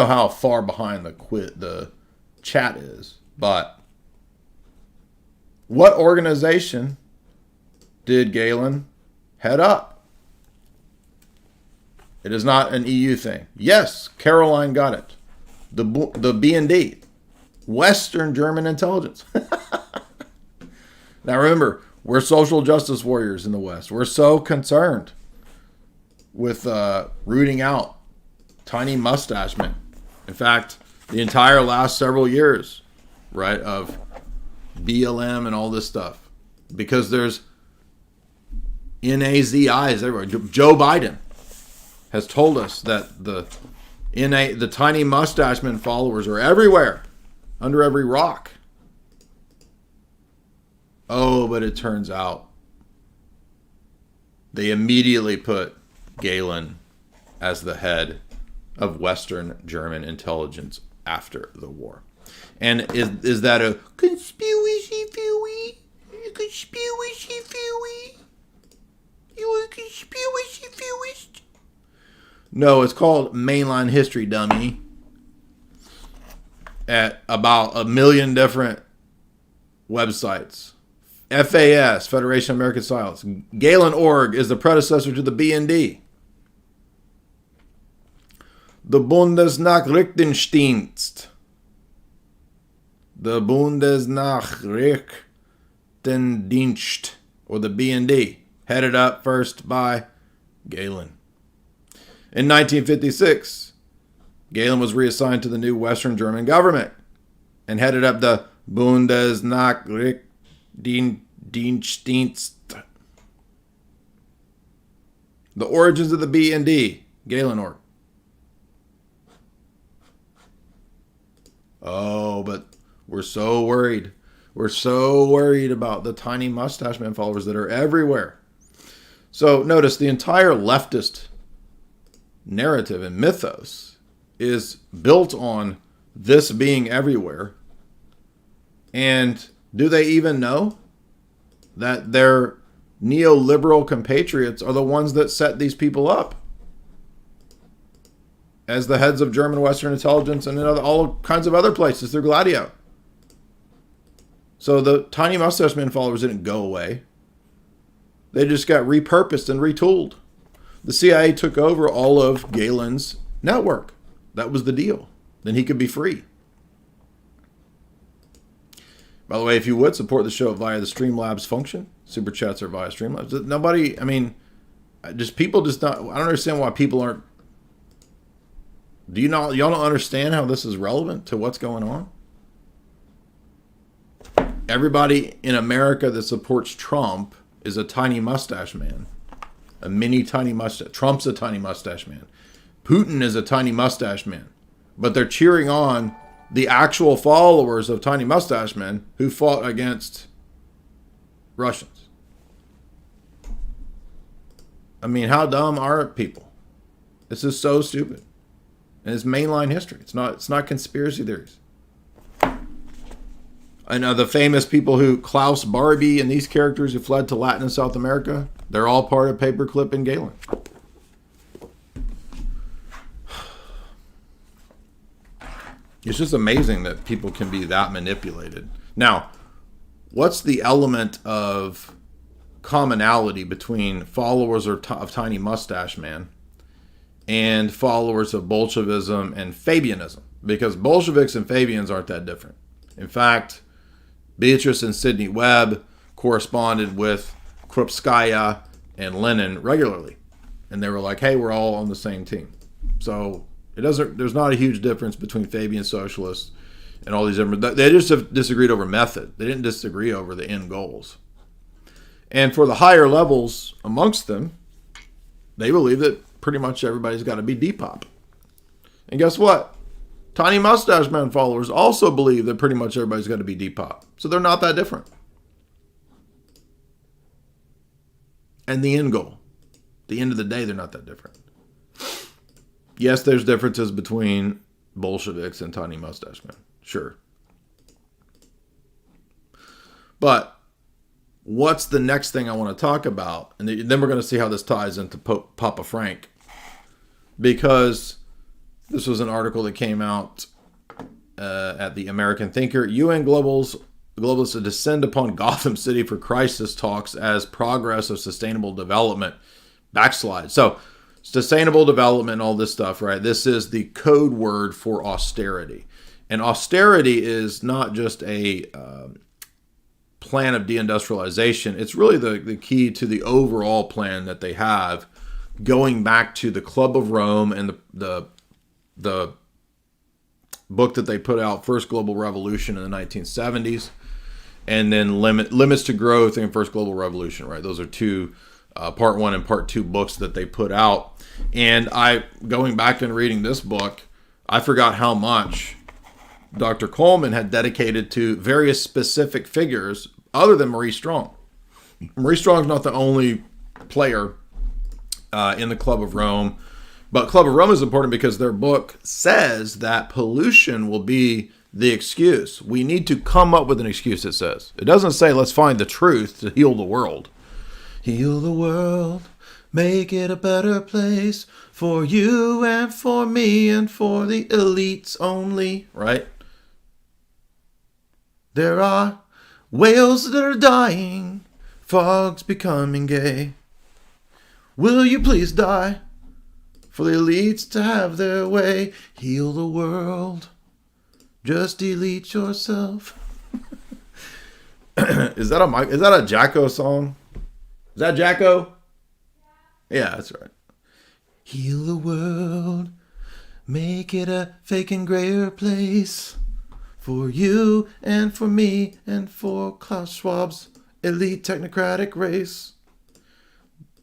how far behind the chat is, but what organization did Galen head up? It is not an EU thing. Yes, Caroline got it. The B&D, Western German Intelligence. Now remember, we're social justice warriors in the West. We're so concerned with rooting out tiny mustache men. In fact, the entire last several years, right, of BLM and all this stuff, because there's NAZIs everywhere. Joe Biden has told us that the tiny mustache men followers are everywhere, under every rock. Oh, but it turns out they immediately put Galen as the head of Western German intelligence after the war. And is that a conspiracy theory? Conspiracy theory? You a conspiracy theorist? No, it's called mainline history, dummy. At about 1 million different websites. FAS, Federation of American Science. Galen.org is the predecessor to the BND. The Bundesnachrichtendienst. The Bundesnachrichtendienst, or the BND, headed up first by Galen. In 1956, Galen was reassigned to the new Western German government and headed up the Bundesnachrichtendienst. The origins of the BND, Galen.org. Oh, but we're so worried. We're so worried about the tiny mustache man followers that are everywhere. So notice the entire leftist narrative and mythos is built on this being everywhere. And do they even know that their neoliberal compatriots are the ones that set these people up as the heads of German Western intelligence and in all kinds of other places through Gladio? So the tiny mustache man followers didn't go away. They just got repurposed and retooled. The CIA took over all of Galen's network. That was the deal. Then he could be free. By the way, if you would support the show via the Streamlabs function, super chats are via Streamlabs. Nobody, I mean, people just not, I don't understand why people aren't, y'all don't understand how this is relevant to what's going on? Everybody in America that supports Trump is a tiny mustache man. A mini tiny mustache. Trump's a tiny mustache man. Putin is a tiny mustache man. But they're cheering on the actual followers of tiny mustache men who fought against Russians. I mean, how dumb are people? This is so stupid. And it's mainline history. It's not conspiracy theories. I know the famous people who, Klaus Barbie and these characters who fled to Latin and South America, they're all part of Paperclip and Galen. It's just amazing that people can be that manipulated. Now, what's the element of commonality between followers of Tiny Mustache Man and followers of Bolshevism and Fabianism? Because Bolsheviks and Fabians aren't that different. In fact, Beatrice and Sidney Webb corresponded with Krupskaya and Lenin regularly. And they were like, hey, we're all on the same team. So there's not a huge difference between Fabian socialists and all these different, they just have disagreed over method. They didn't disagree over the end goals. And for the higher levels amongst them, they believe that pretty much everybody's got to be Depop. And guess what? Tiny Mustache Man followers also believe that pretty much everybody's got to be Depop. So they're not that different. And the end goal. At the end of the day, they're not that different. Yes, there's differences between Bolsheviks and Tiny Mustache Men. Sure. But what's the next thing I want to talk about? And then we're going to see how this ties into Papa Frank. Because this was an article that came out at the American Thinker. UN globalists descend upon Gotham City for crisis talks as progress of sustainable development backslide. So, sustainable development, all this stuff, right? This is the code word for austerity. And austerity is not just a plan of deindustrialization. It's really the key to the overall plan that they have, going back to the Club of Rome and the book that they put out, First Global Revolution in the 1970s, and then Limits to Growth and First Global Revolution, right? Those are two part one and part two books that they put out. And going back and reading this book, I forgot how much Dr. Coleman had dedicated to various specific figures other than Maurice Strong. Maurice Strong's not the only player in the Club of Rome, but Club of Rome is important because their book says that pollution will be the excuse. We need to come up with an excuse, it says. It doesn't say let's find the truth to heal the world. Heal the world, make it a better place for you and for me and for the elites only, right? There are whales that are dying, frogs becoming gay. Will you please die for the elites to have their way? Heal the world, just delete yourself. Is that a Jacko song? Is that Jacko? Yeah, that's right. Heal the world, make it a fake and grayer place for you and for me and for Klaus Schwab's elite technocratic race.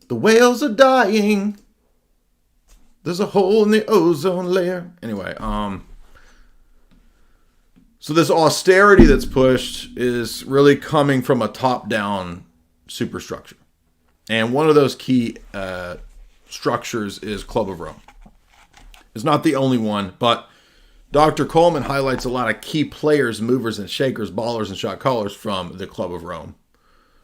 The whales are dying. There's a hole in the ozone layer. Anyway, so this austerity that's pushed is really coming from a top-down superstructure. And one of those key structures is Club of Rome. It's not the only one, but Dr. Coleman highlights a lot of key players, movers and shakers, ballers and shot callers from the Club of Rome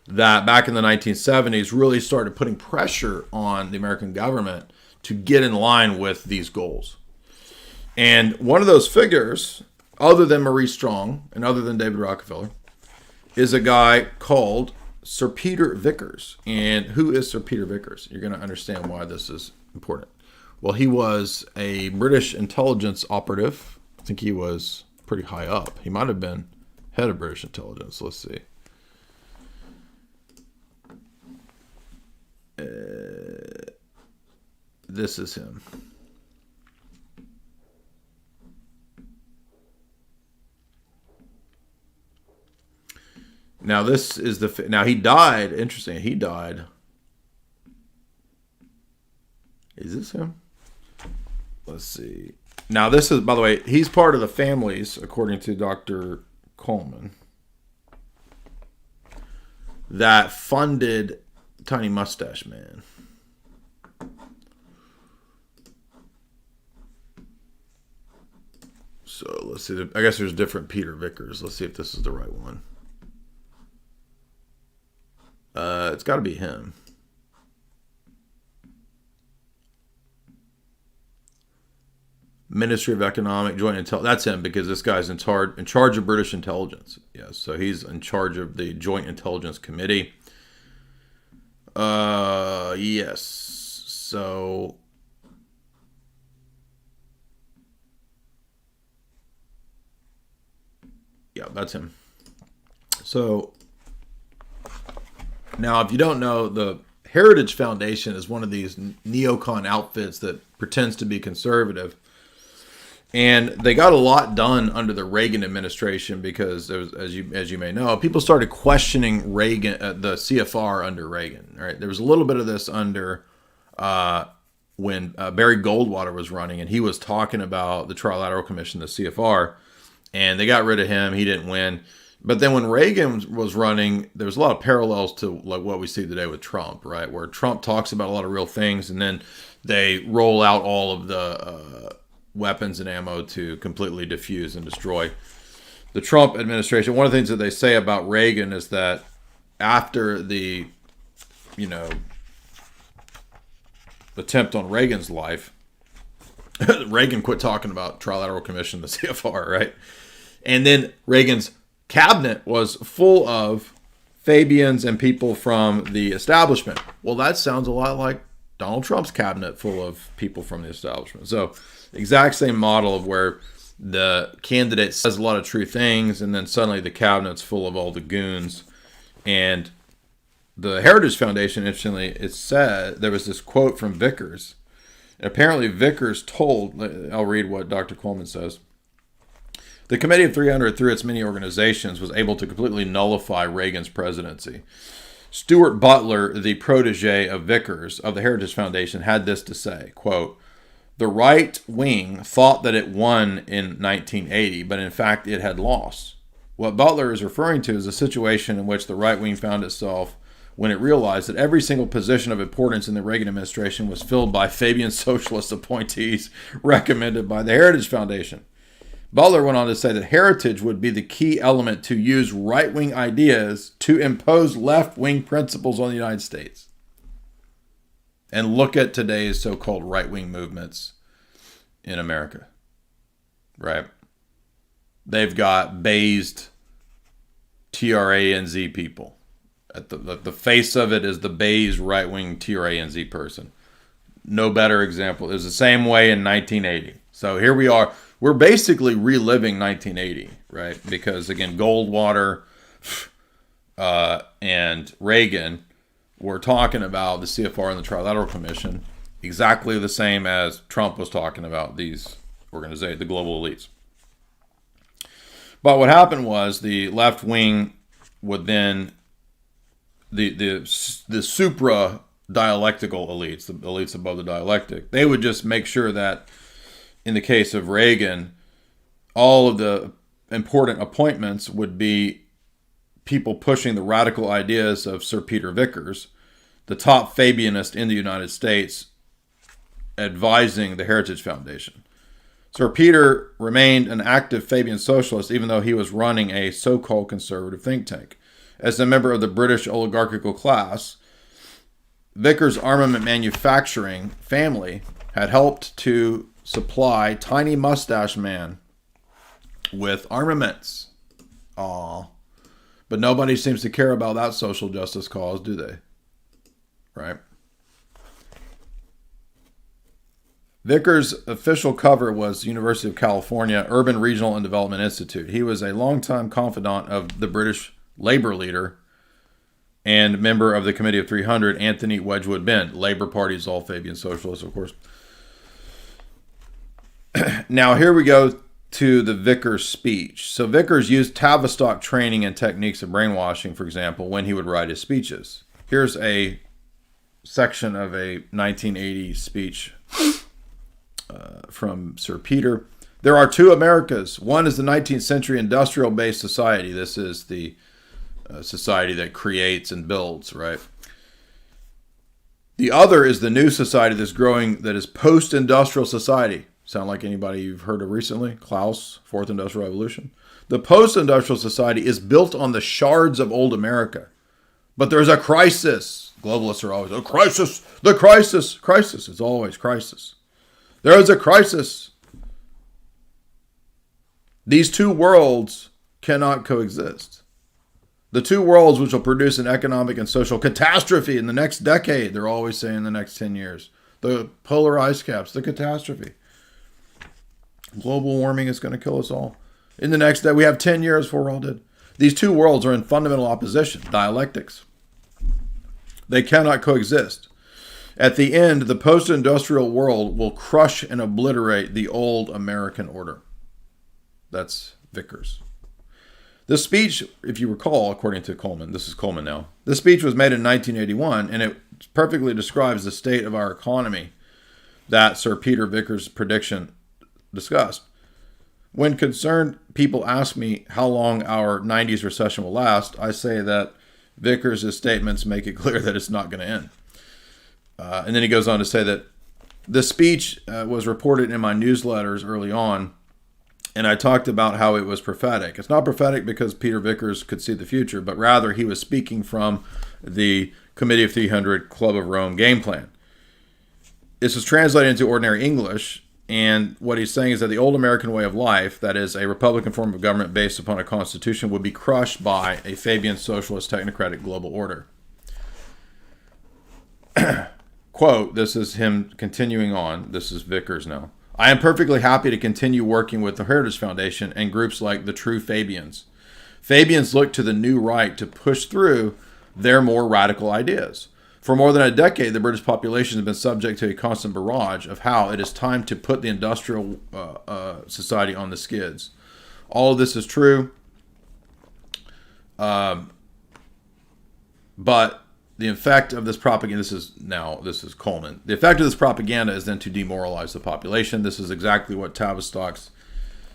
that back in the 1970s really started putting pressure on the American government to get in line with these goals. And one of those figures, other than Maurice Strong and other than David Rockefeller, is a guy called Sir Peter Vickers. And who is Sir Peter Vickers? You're going to understand why this is important. Well, he was a British intelligence operative. I think he was pretty high up. He might have been head of British intelligence. Let's see. This is him. Now this is the. Now he died. Interesting. He died. Is this him? Let's see. Now this is, by the way, he's part of the families, according to Dr. Coleman, that funded Tiny Mustache Man. So let's see. I guess there's different Peter Vickers. Let's see if this is the right one. It's got to be him. Ministry of Economic Joint Intelligence. That's him, because this guy's in charge of British intelligence. Yes, so he's in charge of the Joint Intelligence Committee. Yes. So yeah, that's him. So now, if you don't know, the Heritage Foundation is one of these neocon outfits that pretends to be conservative. And they got a lot done under the Reagan administration because, there was, as you may know, people started questioning Reagan, the CFR under Reagan. Right? There was a little bit of this under when Barry Goldwater was running, and he was talking about the Trilateral Commission, the CFR, and they got rid of him. He didn't win. But then when Reagan was running, there was a lot of parallels to like what we see today with Trump, right? Where Trump talks about a lot of real things, and then they roll out all of the weapons and ammo to completely defuse and destroy. The Trump administration, one of the things that they say about Reagan is that after the, attempt on Reagan's life, Reagan quit talking about Trilateral Commission, the CFR, right? And then Reagan's cabinet was full of Fabians and people from the establishment. Well, that sounds a lot like Donald Trump's cabinet full of people from the establishment. So, exact same model of where the candidate says a lot of true things, and then suddenly the cabinet's full of all the goons. And the Heritage Foundation, interestingly, it said, there was this quote from Vickers. Apparently Vickers told, I'll read what Dr. Coleman says. The Committee of 300, through its many organizations, was able to completely nullify Reagan's presidency. Stuart Butler, the protege of Vickers of the Heritage Foundation, had this to say, quote, "The right wing thought that it won in 1980, but in fact it had lost. What Butler is referring to is a situation in which the right wing found itself when it realized that every single position of importance in the Reagan administration was filled by Fabian socialist appointees recommended by the Heritage Foundation. Butler went on to say that heritage would be the key element to use right-wing ideas to impose left-wing principles on the United States." And look at today's so-called right-wing movements in America, right? They've got based TRA-NZ people. At the face of it is the beige right-wing TRA-NZ person. No better example. It was the same way in 1980. So here we are. We're basically reliving 1980, right? Because, again, Goldwater and Reagan were talking about the CFR and the Trilateral Commission exactly the same as Trump was talking about these organizations, the global elites. But what happened was the left wing would then, the supra-dialectical elites, the elites above the dialectic, they would just make sure that in the case of Reagan, all of the important appointments would be people pushing the radical ideas of Sir Peter Vickers, the top Fabianist in the United States, advising the Heritage Foundation. Sir Peter remained an active Fabian socialist even though he was running a so-called conservative think tank. As a member of the British oligarchical class, Vickers' armament manufacturing family had helped to supply Tiny Mustache Man with armaments. But nobody seems to care about that social justice cause, do they? Right? Vickers' official cover was University of California Urban Regional and Development Institute. He was a longtime confidant of the British Labour leader and member of the Committee of 300, Anthony Wedgwood Benn. Labour Party is all Fabian socialists, of course. Now, here we go to the Vickers speech. So Vickers used Tavistock training and techniques of brainwashing, for example, when he would write his speeches. Here's a section of a 1980 speech from Sir Peter. There are two Americas. One is the 19th century industrial-based society. This is the society that creates and builds, right? The other is the new society that's growing, that is post-industrial society. Sound like anybody you've heard of recently? Klaus, Fourth Industrial Revolution. The post-industrial society is built on the shards of old America. But there's a crisis. Globalists are always, a crisis, the crisis, crisis. It's always crisis. There is a crisis. These two worlds cannot coexist. The two worlds which will produce an economic and social catastrophe in the next decade, they're always saying the next 10 years. The polar ice caps, the catastrophe. Global warming is going to kill us all. In the next day, we have 10 years before we're all dead. These two worlds are in fundamental opposition, dialectics. They cannot coexist. At the end, the post-industrial world will crush and obliterate the old American order. That's Vickers. This speech, if you recall, according to Coleman, this is Coleman now, this speech was made in 1981, and it perfectly describes the state of our economy that Sir Peter Vickers' prediction discussed. When concerned people ask me how long our 90s recession will last, I say that Vickers' statements make it clear that it's not going to end. And then he goes on to say that the speech was reported in my newsletters early on, and I talked about how it was prophetic. It's not prophetic because Peter Vickers could see the future, but rather he was speaking from the Committee of 300 Club of Rome game plan. This is translated into ordinary English, and what he's saying is that the old American way of life, that is a Republican form of government based upon a constitution, would be crushed by a Fabian socialist technocratic global order. Quote, this is him continuing on. This is Vickers now. I am perfectly happy to continue working with the Heritage Foundation and groups like the True Fabians. Fabians look to the new right to push through their more radical ideas. For more than a decade, the British population has been subject to a constant barrage of how it is time to put the industrial society on the skids. All of this is true, but the effect of this propaganda, this is Coleman. The effect of this propaganda is then to demoralize the population. This is exactly what Tavistock's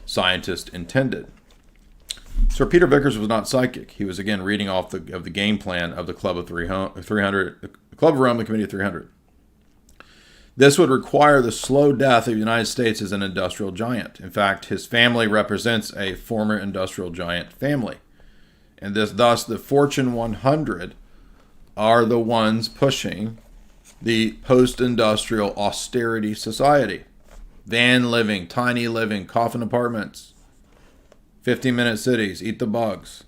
scientist intended. Sir Peter Vickers was not psychic. He was again reading off of the game plan of the Club of 300, the Club of Rome, the Committee of 300. This would require the slow death of the United States as an industrial giant. In fact, his family represents a former industrial giant family, and thus the Fortune 100 are the ones pushing the post-industrial austerity society. Van living, tiny living, coffin apartments, 15-minute cities, eat the bugs.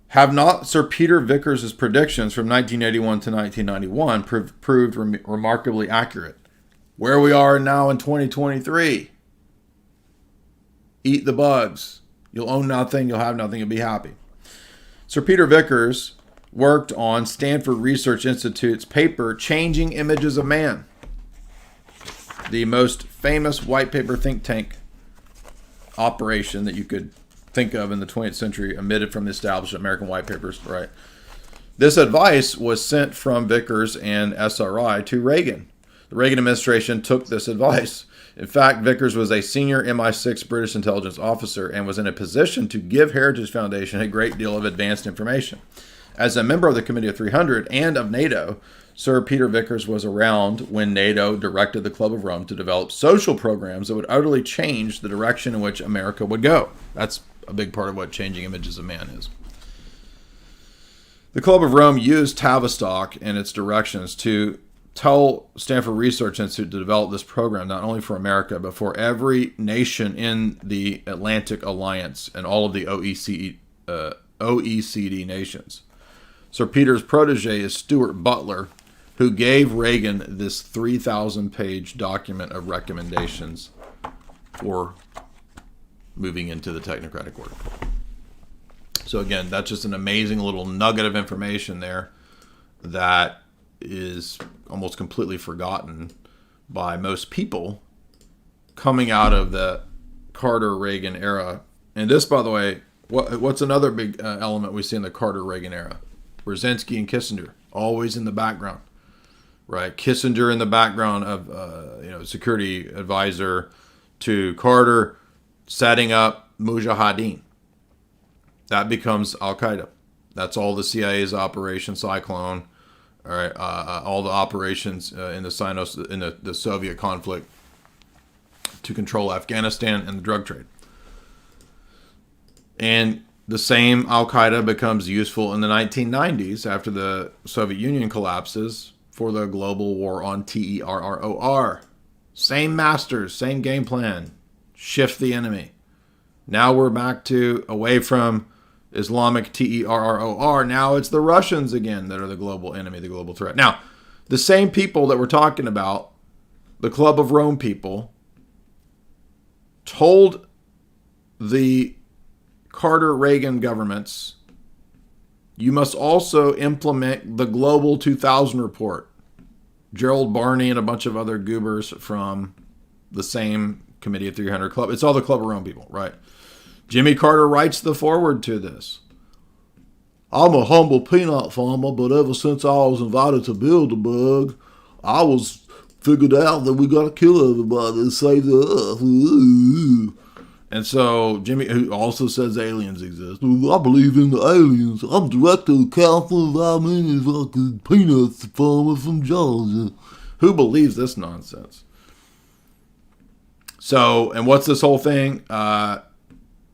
Have not Sir Peter Vickers' predictions from 1981 to 1991 proved remarkably accurate? Where we are now in 2023. Eat the bugs. You'll own nothing, you'll have nothing, you'll be happy. Sir Peter Vickers worked on Stanford Research Institute's paper, Changing Images of Man, the most famous white paper think tank operation that you could think of in the 20th century, emitted from the established American white papers, right? This advice was sent from Vickers and SRI to Reagan. The Reagan administration took this advice. In fact, Vickers was a senior MI6 British intelligence officer and was in a position to give Heritage Foundation a great deal of advanced information. As a member of the Committee of 300 and of NATO, Sir Peter Vickers was around when NATO directed the Club of Rome to develop social programs that would utterly change the direction in which America would go. That's a big part of what Changing Images of Man is. The Club of Rome used Tavistock and its directions to tell Stanford Research Institute to develop this program, not only for America, but for every nation in the Atlantic Alliance and all of the OECD nations. Sir Peter's protege is Stuart Butler, who gave Reagan this 3,000-page document of recommendations for moving into the technocratic order. So again, that's just an amazing little nugget of information there that is almost completely forgotten by most people coming out of the Carter-Reagan era. And this, by the way, what's another big element we see in the Carter-Reagan era? Brzezinski and Kissinger, always in the background, right? Kissinger in the background of, security advisor to Carter, setting up Mujahideen. That becomes Al-Qaeda. That's all the CIA's Operation Cyclone. All right, all the operations in the Soviet conflict to control Afghanistan and the drug trade. And the same Al-Qaeda becomes useful in the 1990s after the Soviet Union collapses for the global war on terror. Same masters, same game plan. Shift the enemy. Now we're back to away from Islamic terror. Now it's the Russians again that are the global enemy, the global threat. Now, the same people that we're talking about, the Club of Rome people, told the Carter-Reagan governments, you must also implement the Global 2000 report. Gerald Barney and a bunch of other goobers from the same Committee of 300 Club. It's all the Club of Rome people, right? Jimmy Carter writes the foreword to this. I'm a humble peanut farmer, but ever since I was invited to Bilderberg, I was figured out that we got to kill everybody and save the earth. And so Jimmy, who also says aliens exist, I believe in the aliens. I'm director of the Council of Armenian fucking peanut farmer from Georgia. Who believes this nonsense? So, and what's this whole thing?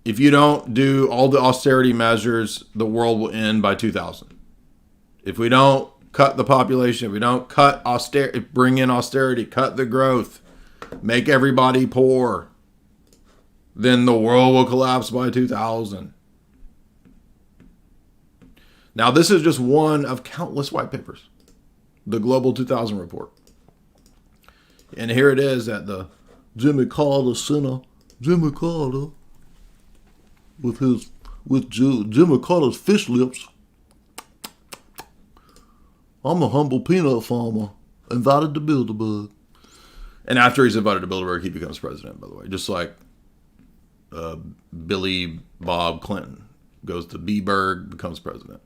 If you don't do all the austerity measures, the world will end by 2000. If we don't cut the population, if we don't bring in austerity, cut the growth, make everybody poor, then the world will collapse by 2000. Now, this is just one of countless white papers. The Global 2000 report. And here it is at the Jimmy Carter Center. Jimmy Carter with Jimmy Carter's fish lips. I'm a humble peanut farmer, invited to Bilderberg. And after he's invited to Bilderberg, he becomes president, by the way. Just like Billy Bob Clinton goes to Beberg, becomes president.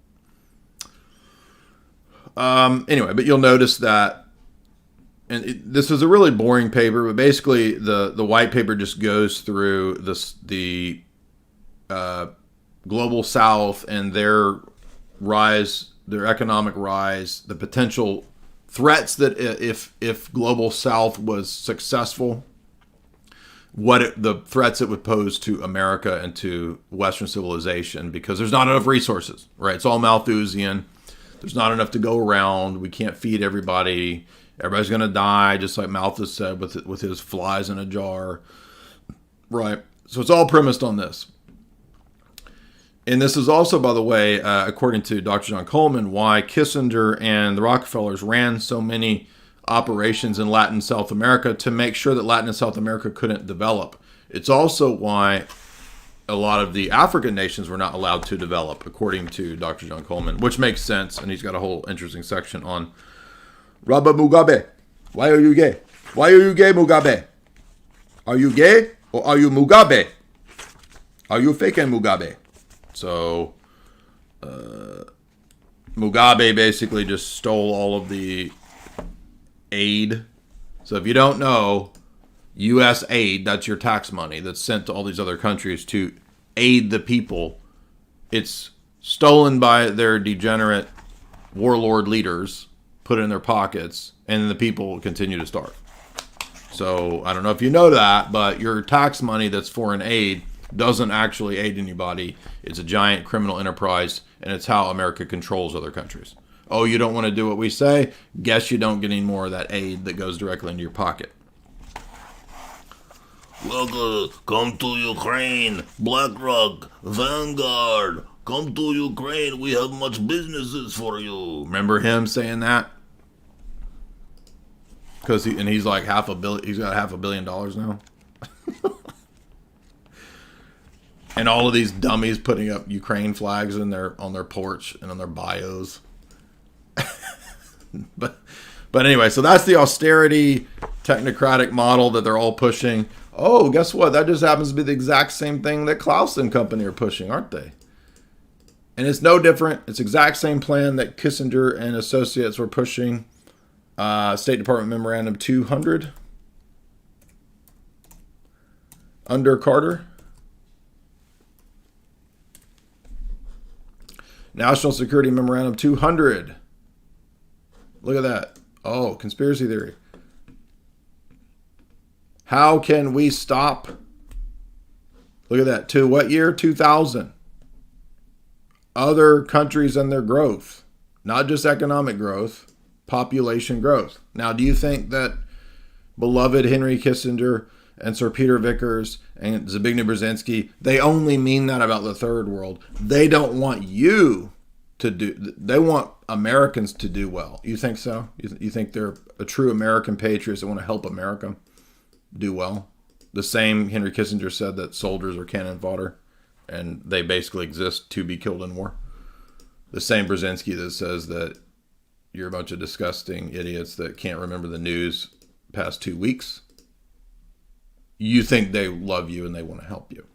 Anyway, but you'll notice that, and this is a really boring paper, but basically the white paper just goes through the global South and their rise, their economic rise, the potential threats that if global South was successful, the threats it would pose to America and to Western civilization, because there's not enough resources, right? It's all Malthusian. There's not enough to go around. We can't feed everybody. Everybody's going to die, just like Malthus said with his flies in a jar, right? So it's all premised on this. And this is also, by the way, according to Dr. John Coleman, why Kissinger and the Rockefellers ran so many operations in Latin and South America to make sure that Latin and South America couldn't develop. It's also why a lot of the African nations were not allowed to develop, according to Dr. John Coleman, which makes sense. And he's got a whole interesting section on Robert Mugabe. Why are you gay? Why are you gay, Mugabe? Are you gay or are you Mugabe? Are you faking Mugabe? So, Mugabe basically just stole all of the aid. So if you don't know, U.S. aid, that's your tax money that's sent to all these other countries to aid the people. It's stolen by their degenerate warlord leaders, put it in their pockets, and the people continue to starve. So I don't know if you know that, but your tax money that's foreign aid doesn't actually aid anybody. It's a giant criminal enterprise, and it's how America controls other countries. Oh, you don't want to do what we say? Guess you don't get any more of that aid that goes directly into your pocket. Come to Ukraine, BlackRock, Vanguard. Come to Ukraine. We have much businesses for you. Remember him saying that? Because he's like $500 million. He's got $500 million now. And all of these dummies putting up Ukraine flags on their porch and on their bios. but anyway, so that's the austerity technocratic model that they're all pushing. Oh, guess what? That just happens to be the exact same thing that Klaus and company are pushing, aren't they? And it's no different. It's the exact same plan that Kissinger and associates were pushing. State Department Memorandum 200 under Carter. National Security Memorandum 200. Look at that. Oh, conspiracy theory. How can we stop? Look at that. To what year? 2000. Other countries and their growth. Not just economic growth, population growth. Now, do you think that beloved Henry Kissinger and Sir Peter Vickers and Zbigniew Brzezinski, they only mean that about the third world? They don't want you to do, they want Americans to do well. You think so? You think they're a true American patriots that want to help America do well? The same Henry Kissinger said that soldiers are cannon fodder and they basically exist to be killed in war. The same Brzezinski that says that you're a bunch of disgusting idiots that can't remember the news past 2 weeks. You think they love you and they want to help you.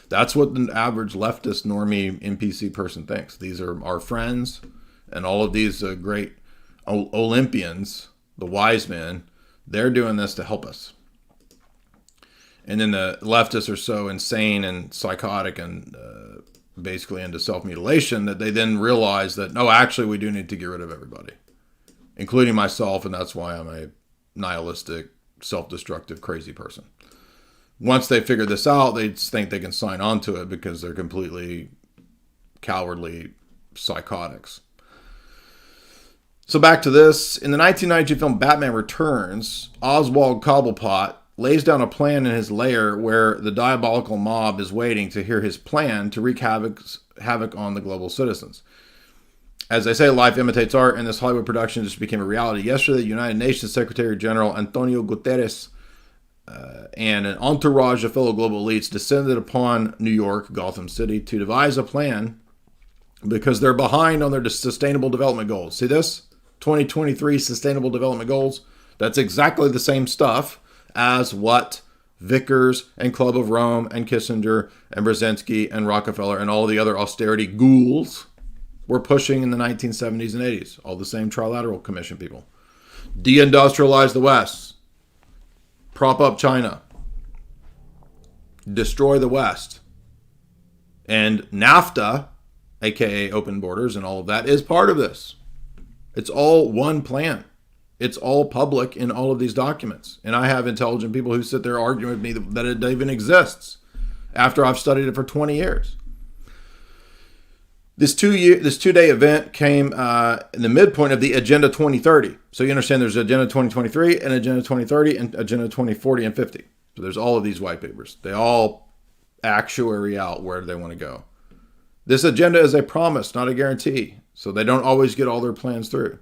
That's what the average leftist normie NPC person thinks. These are our friends, and all of these great Olympians, the wise men, they're doing this to help us. And then the leftists are so insane and psychotic and basically into self-mutilation that they then realize that, no, actually we do need to get rid of everybody, including myself, and that's why I'm a nihilistic, self-destructive, crazy person. Once they figure this out, they think they can sign on to it because they're completely cowardly psychotics. So back to this. In the 1992 film Batman Returns, Oswald Cobblepot lays down a plan in his lair where the diabolical mob is waiting to hear his plan to wreak havoc on the global citizens. As they say, life imitates art, and this Hollywood production just became a reality. Yesterday, the United Nations Secretary General Antonio Guterres and an entourage of fellow global elites descended upon New York, Gotham City, to devise a plan because they're behind on their sustainable development goals. See this? 2023 sustainable development goals. That's exactly the same stuff as what Vickers and Club of Rome and Kissinger and Brzezinski and Rockefeller and all the other austerity ghouls were pushing in the 1970s and 80s. All the same Trilateral Commission people. Deindustrialize the West. Prop up China. Destroy the West. And NAFTA, aka open borders and all of that, is part of this. It's all one plan. It's all public in all of these documents. And I have intelligent people who sit there arguing with me that it even exists after I've studied it for 20 years. This two-day event came in the midpoint of the Agenda 2030. So you understand there's Agenda 2023 and Agenda 2030 and Agenda 2040 and 50. So there's all of these white papers. They all actuary out where they want to go. This agenda is a promise, not a guarantee. So they don't always get all their plans through.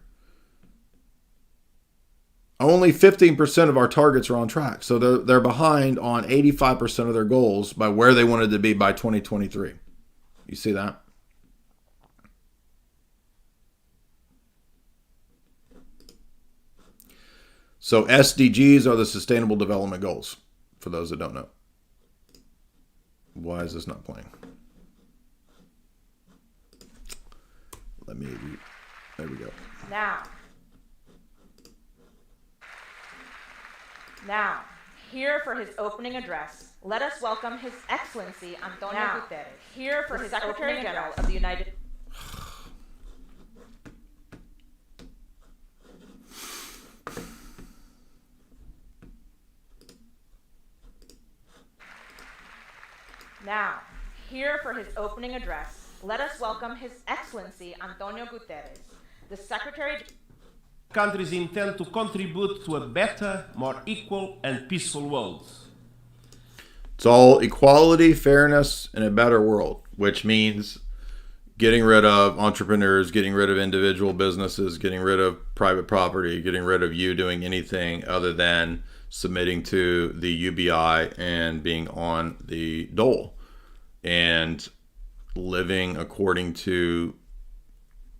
Only 15% of our targets are on track. So they're behind on 85% of their goals by where they wanted to be by 2023. You see that? So SDGs are the Sustainable Development Goals, for those that don't know. Why is this not playing? There we go. Now, here for his opening address, let us welcome His Excellency Antonio Guterres, here for his Secretary General of the United Now, here for his opening address, let us welcome His Excellency Antonio Guterres, the Secretary... Countries intend to contribute to a better, more equal and peaceful world. It's all equality, fairness, and a better world, which means getting rid of entrepreneurs, getting rid of individual businesses, getting rid of private property, getting rid of you doing anything other than submitting to the UBI and being on the dole and living according to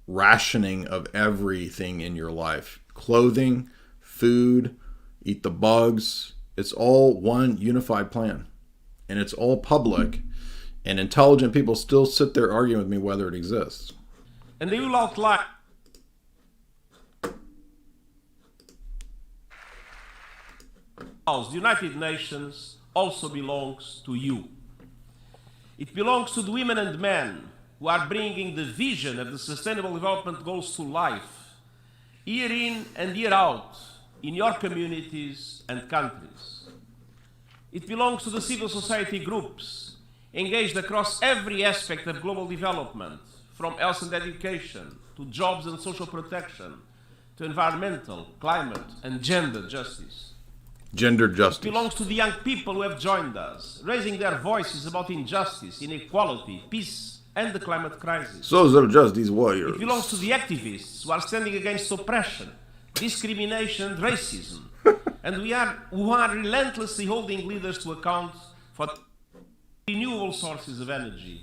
rationing of everything in your life. Clothing, food, eat the bugs. It's all one unified plan. And it's all public. And intelligent people still sit there arguing with me whether it exists. And they will outline the United Nations also belongs to you. It belongs to the women and men who are bringing the vision of the Sustainable Development Goals to life, year in and year out, in your communities and countries. It belongs to the civil society groups engaged across every aspect of global development, from health and education, to jobs and social protection, to environmental, climate, and gender justice. Gender justice. It belongs to the young people who have joined us, raising their voices about injustice, inequality, peace, and the climate crisis. Those are just these warriors. It belongs to the activists who are standing against oppression, discrimination, and racism, and who are relentlessly holding leaders to account for renewable sources of energy.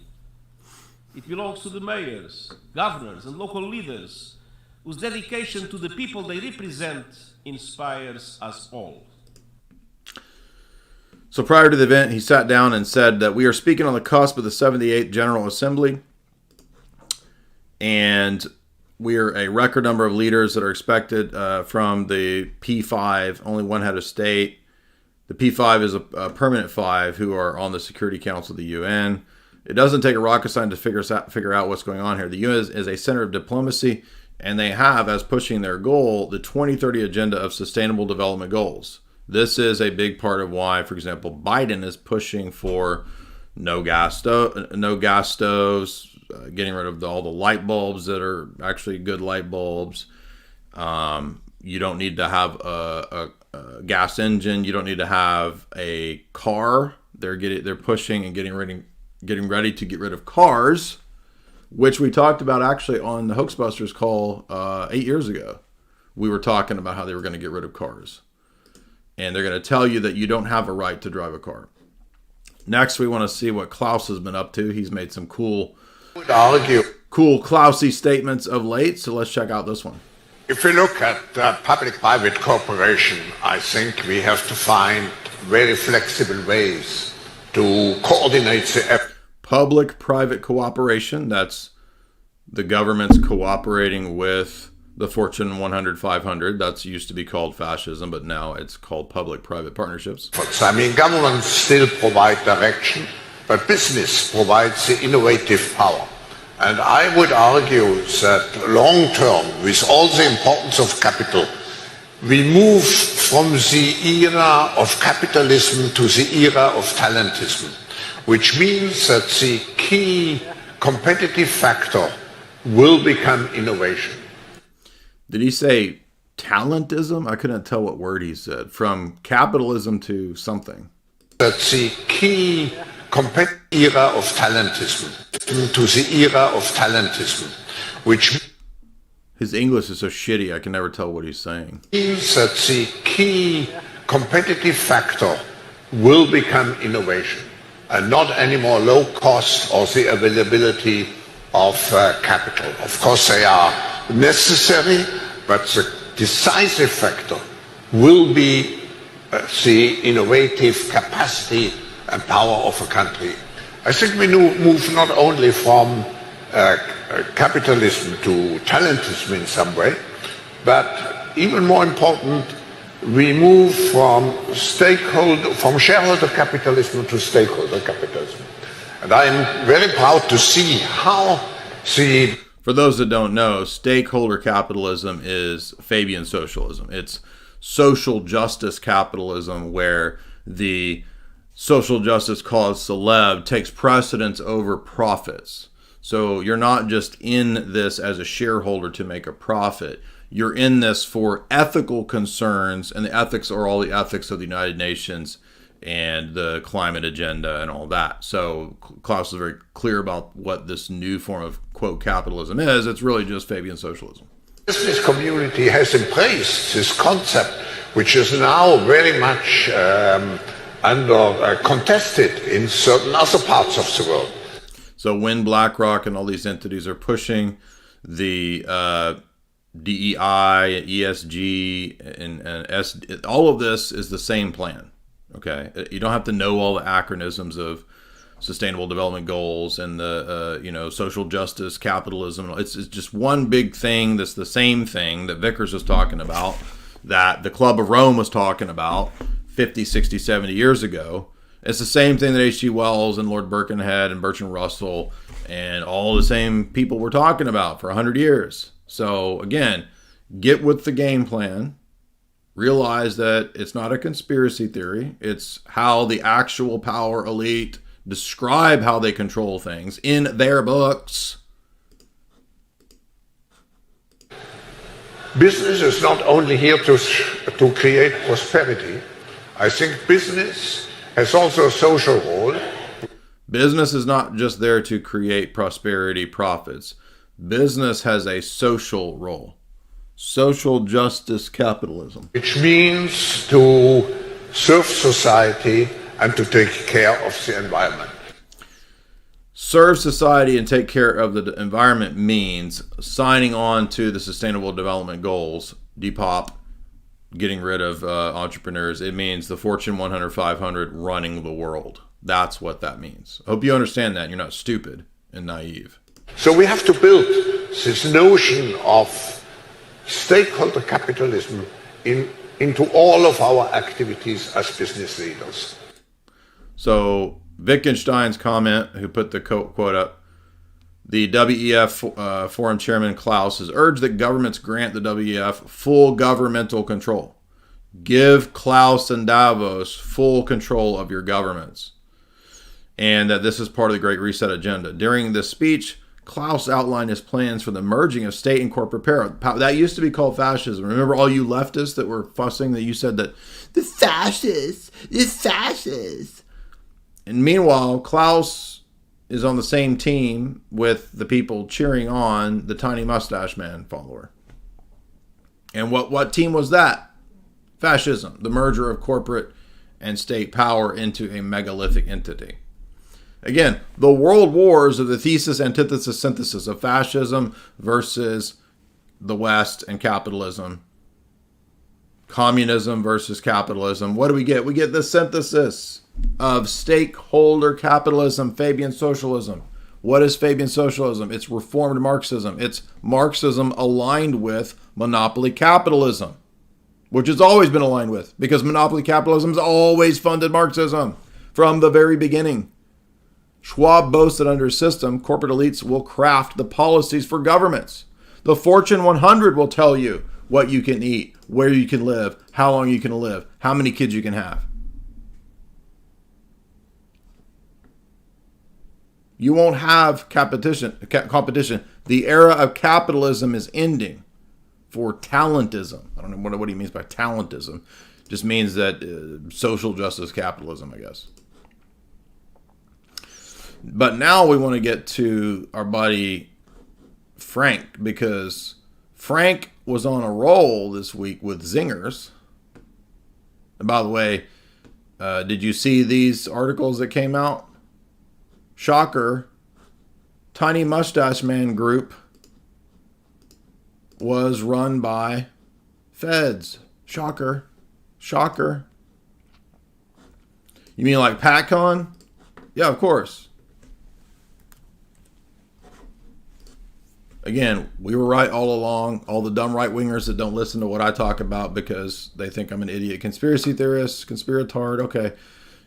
It belongs to the mayors, governors, and local leaders whose dedication to the people they represent inspires us all. So prior to the event, he sat down and said that we are speaking on the cusp of the 78th General Assembly, and we are a record number of leaders that are expected from the P5, only one head of state. The P5 is a permanent five who are on the Security Council of the UN. It doesn't take a rocket scientist to figure out what's going on here. The UN is a center of diplomacy, and they have as pushing their goal the 2030 Agenda of Sustainable Development Goals. This is a big part of why, for example, Biden is pushing for no gas stoves, getting rid of all the light bulbs that are actually good light bulbs. You don't need to have a gas engine. You don't need to have a car. They're pushing and getting ready to get rid of cars, which we talked about actually on the Hoaxbusters call 8 years ago. We were talking about how they were going to get rid of cars. And they're going to tell you that you don't have a right to drive a car. Next, we want to see what Klaus has been up to. He's made some cool Klausy statements of late. So let's check out this one. If we look at public-private cooperation, I think we have to find very flexible ways to coordinate the effort. Public-private cooperation, that's the government's cooperating with the Fortune 100, 500. That's used to be called fascism, but now it's called public-private partnerships. I mean, governments still provide direction, but business provides the innovative power. And I would argue that long-term, with all the importance of capital, we move from the era of capitalism to the era of talentism, which means that the key competitive factor will become innovation. Did he say talentism? I couldn't tell what word he said. From capitalism to something. That's the key competitive era of talentism to the era of talentism, which his English is so shitty I can never tell what he's saying. Means that the key competitive factor will become innovation and not anymore low cost or the availability of capital. Of course they are necessary, but the decisive factor will be the innovative capacity and power of a country. I think we move not only from capitalism to talentism in some way, but even more important, we move from shareholder capitalism to stakeholder capitalism. And I'm very proud to see how For those that don't know, stakeholder capitalism is Fabian socialism. It's social justice capitalism where the social justice cause celeb takes precedence over profits. So you're not just in this as a shareholder to make a profit. You're in this for ethical concerns, and the ethics are all the ethics of the United Nations and the climate agenda and all that. So Klaus is very clear about what this new form of, quote, capitalism is. It's really just Fabian socialism. Business community has embraced this concept, which is now very much contested in certain other parts of the world. So when BlackRock and all these entities are pushing the DEI, ESG, and all of this is the same plan. Okay, you don't have to know all the acronyms of Sustainable Development Goals and the social justice, capitalism. It's just one big thing that's the same thing that Vickers was talking about, that the Club of Rome was talking about 50, 60, 70 years ago. It's the same thing that H.G. Wells and Lord Birkenhead and Bertrand Russell and all the same people were talking about for 100 years. So again, get with the game plan. Realize that it's not a conspiracy theory. It's how the actual power elite describe how they control things in their books. Business is not only here to create prosperity. I think business has also a social role. Business is not just there to create prosperity, profits. Business has a social role. Social justice capitalism. Which means to serve society and to take care of the environment. Serve society and take care of the environment means signing on to the Sustainable Development Goals, DPOP, getting rid of entrepreneurs. It means the Fortune 100, 500 running the world. That's what that means. I hope you understand that. You're not stupid and naive. So we have to build this notion of stakeholder capitalism into all of our activities as business leaders. So Wittgenstein's comment, who put the quote up, the WEF Forum Chairman Klaus has urged that governments grant the WEF full governmental control. Give Klaus and Davos full control of your governments. And that this is part of the Great Reset agenda. During this speech, Klaus outlined his plans for the merging of state and corporate power. That used to be called fascism. Remember all you leftists that were fussing that you said that the fascists. And meanwhile, Klaus is on the same team with the people cheering on the tiny mustache man follower. And what team was that? Fascism, the merger of corporate and state power into a megalithic entity. Again, the world wars are the thesis, antithesis, synthesis of fascism versus the West and capitalism. Communism versus capitalism. What do we get? We get the synthesis of stakeholder capitalism, Fabian socialism. What is Fabian socialism? It's reformed Marxism. It's Marxism aligned with monopoly capitalism, which has always been aligned with, because monopoly capitalism has always funded Marxism from the very beginning. Schwab boasts that under his system, corporate elites will craft the policies for governments. The Fortune 100 will tell you what you can eat, where you can live, how long you can live, how many kids you can have. You won't have competition. The era of capitalism is ending for talentism. I don't know what he means by talentism. It just means that social justice capitalism, I guess. But now we want to get to our buddy Frank, because Frank was on a roll this week with zingers. And by the way, did you see these articles that came out? Shocker. Tiny Mustache Man Group was run by feds. Shocker. Shocker. You mean like PatCon? Yeah, of course. Again, we were right all along. All the dumb right-wingers that don't listen to what I talk about because they think I'm an idiot conspiracy theorist, conspiratard. Okay.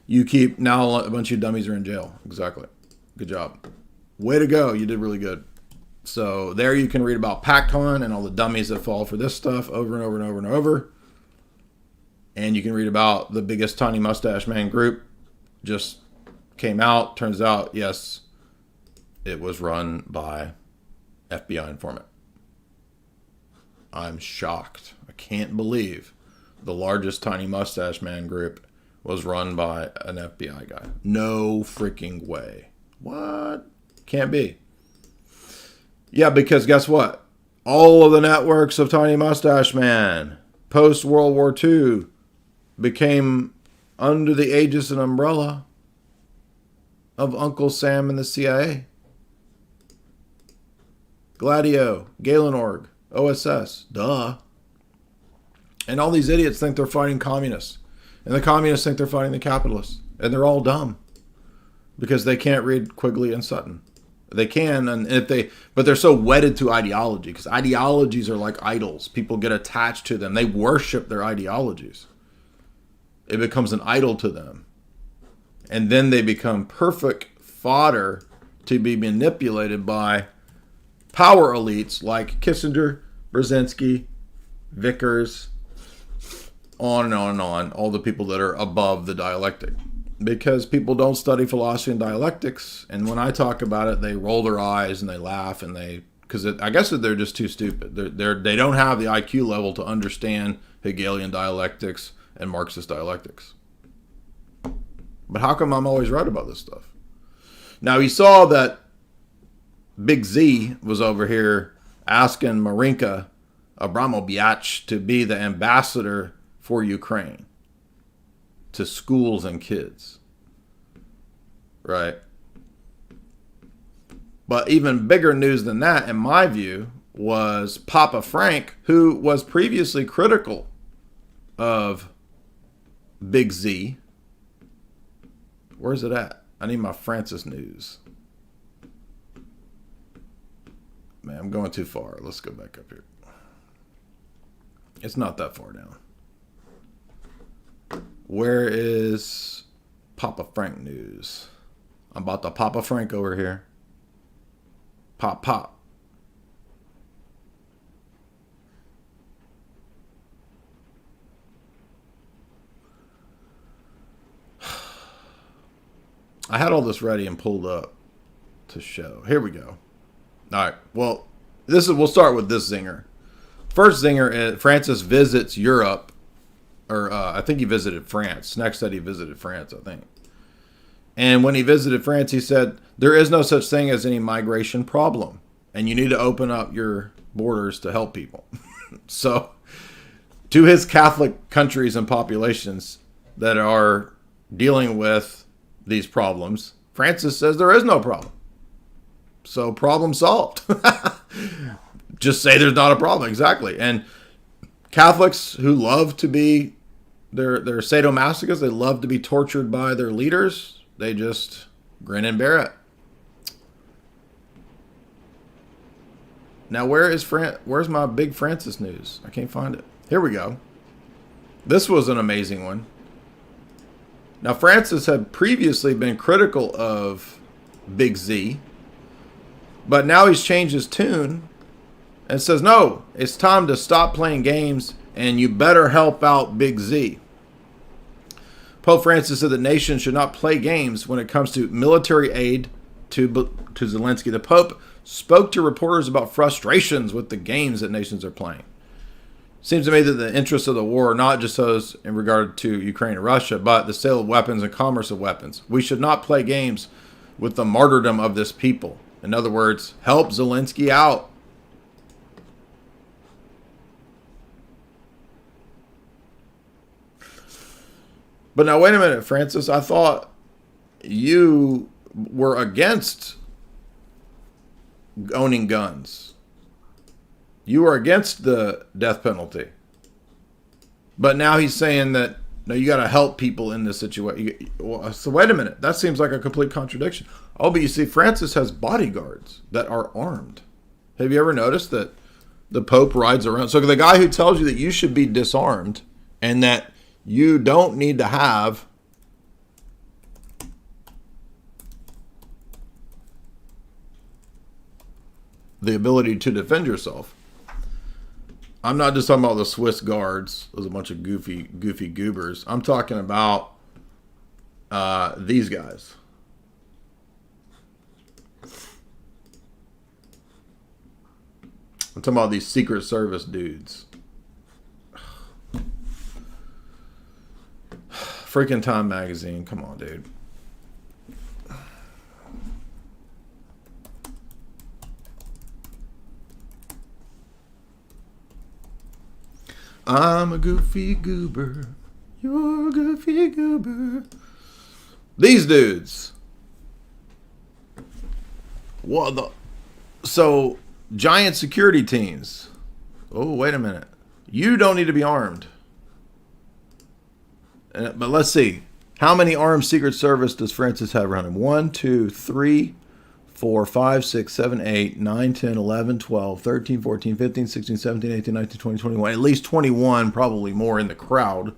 You keep, now a bunch of you dummies are in jail. Exactly. Good job. Way to go. You did really good. So there you can read about PatCon and all the dummies that fall for this stuff over and over and over and over. And you can read about the biggest Tiny Mustache Man group just came out. Turns out, yes, it was run by FBI informant. I'm shocked. I can't believe the largest tiny mustache man group was run by an FBI guy. No freaking way. What? Can't be. Yeah, because guess what? All of the networks of Tiny Mustache Man post World War II became under the aegis and umbrella of Uncle Sam and the CIA. Gladio, Galenorg, OSS, duh. And all these idiots think they're fighting communists. And the communists think they're fighting the capitalists. And they're all dumb. Because they can't read Quigley and Sutton. They can, but they're so wedded to ideology. Because ideologies are like idols. People get attached to them. They worship their ideologies. It becomes an idol to them. And then they become perfect fodder to be manipulated by power elites like Kissinger, Brzezinski, Vickers, on and on and on. All the people that are above the dialectic. Because people don't study philosophy and dialectics, and when I talk about it, they roll their eyes and they laugh, and I guess they're just too stupid. They don't have the IQ level to understand Hegelian dialectics and Marxist dialectics. But how come I'm always right about this stuff? Now, he saw that Big Z was over here asking Marinka Abramovic to be the ambassador for Ukraine to schools and kids. Right? But even bigger news than that, in my view, was Papa Frank, who was previously critical of Big Z. Where's it at? I need my Francis news. Man, I'm going too far. Let's go back up here. It's not that far down. Where is Papa Frank news? I'm about to Papa Frank over here. Pop. I had all this ready and pulled up to show. Here we go. All right. Well, we'll start with this zinger. First zinger is Francis visits Europe. Or I think he visited France. Next said he visited France, I think. And when he visited France, he said, there is no such thing as any migration problem. And you need to open up your borders to help people. So, to his Catholic countries and populations that are dealing with these problems, Francis says there is no problem. So, problem solved. Just say there's not a problem. Exactly. And Catholics who love to be, they're sadomasochists, they love to be tortured by their leaders, they just grin and bear it. Now, where's my big Francis news? I can't find it. Here we go. This was an amazing one. Now, Francis had previously been critical of Big Z, but now he's changed his tune and says, no, it's time to stop playing games and you better help out Big Z. Pope Francis said that nations should not play games when it comes to military aid to Zelensky. The Pope spoke to reporters about frustrations with the games that nations are playing. Seems to me that the interests of the war are not just those in regard to Ukraine and Russia, but the sale of weapons and commerce of weapons. We should not play games with the martyrdom of this people. In other words, help Zelensky out. But now, wait a minute, Francis. I thought you were against owning guns. You were against the death penalty. But now he's saying that, no, you got to help people in this situation. So wait a minute. That seems like a complete contradiction. Oh, but you see, Francis has bodyguards that are armed. Have you ever noticed that the Pope rides around? So the guy who tells you that you should be disarmed and that you don't need to have the ability to defend yourself. I'm not just talking about the Swiss guards. There's a bunch of goofy goobers. I'm talking about these guys. I'm talking about these Secret Service dudes. Freaking Time Magazine. Come on, dude. I'm a goofy goober. You're a goofy goober. These dudes. What the? So, giant security teams. Oh, wait a minute. You don't need to be armed. But let's see. How many armed Secret Service does Francis have around him? 1, 2, 3, 4, 5, 6, 7, 8, 9, 10, 11, 12, 13, 14, 15, 16, 17, 18, 19, 20, 21. At least 21, probably more in the crowd.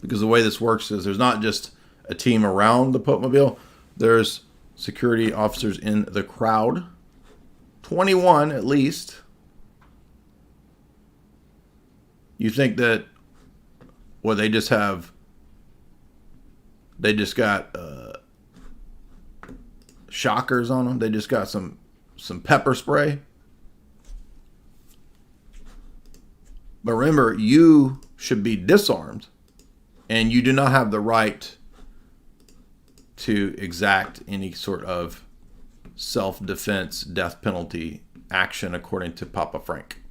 Because the way this works is there's not just a team around the Pope-mobile. There's security officers in the crowd. 21 at least. You think that, well, they just got shockers on them. They just got some pepper spray. But remember, you should be disarmed, and you do not have the right to exact any sort of self-defense, death penalty action, according to Papa Frank.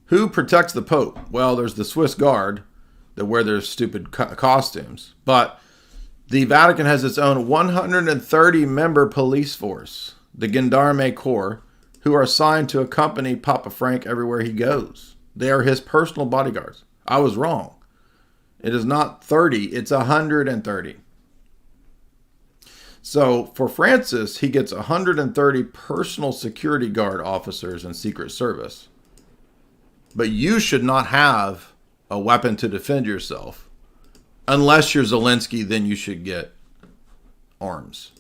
Who protects the Pope? Well, there's the Swiss Guard that wear their stupid costumes. But the Vatican has its own 130-member police force, the Gendarme Corps, who are assigned to accompany Papa Frank everywhere he goes. They are his personal bodyguards. I was wrong. It is not 30, it's 130. So for Francis, he gets 130 personal security guard officers and Secret Service. But you should not have a weapon to defend yourself. Unless you're Zelensky, then you should get arms.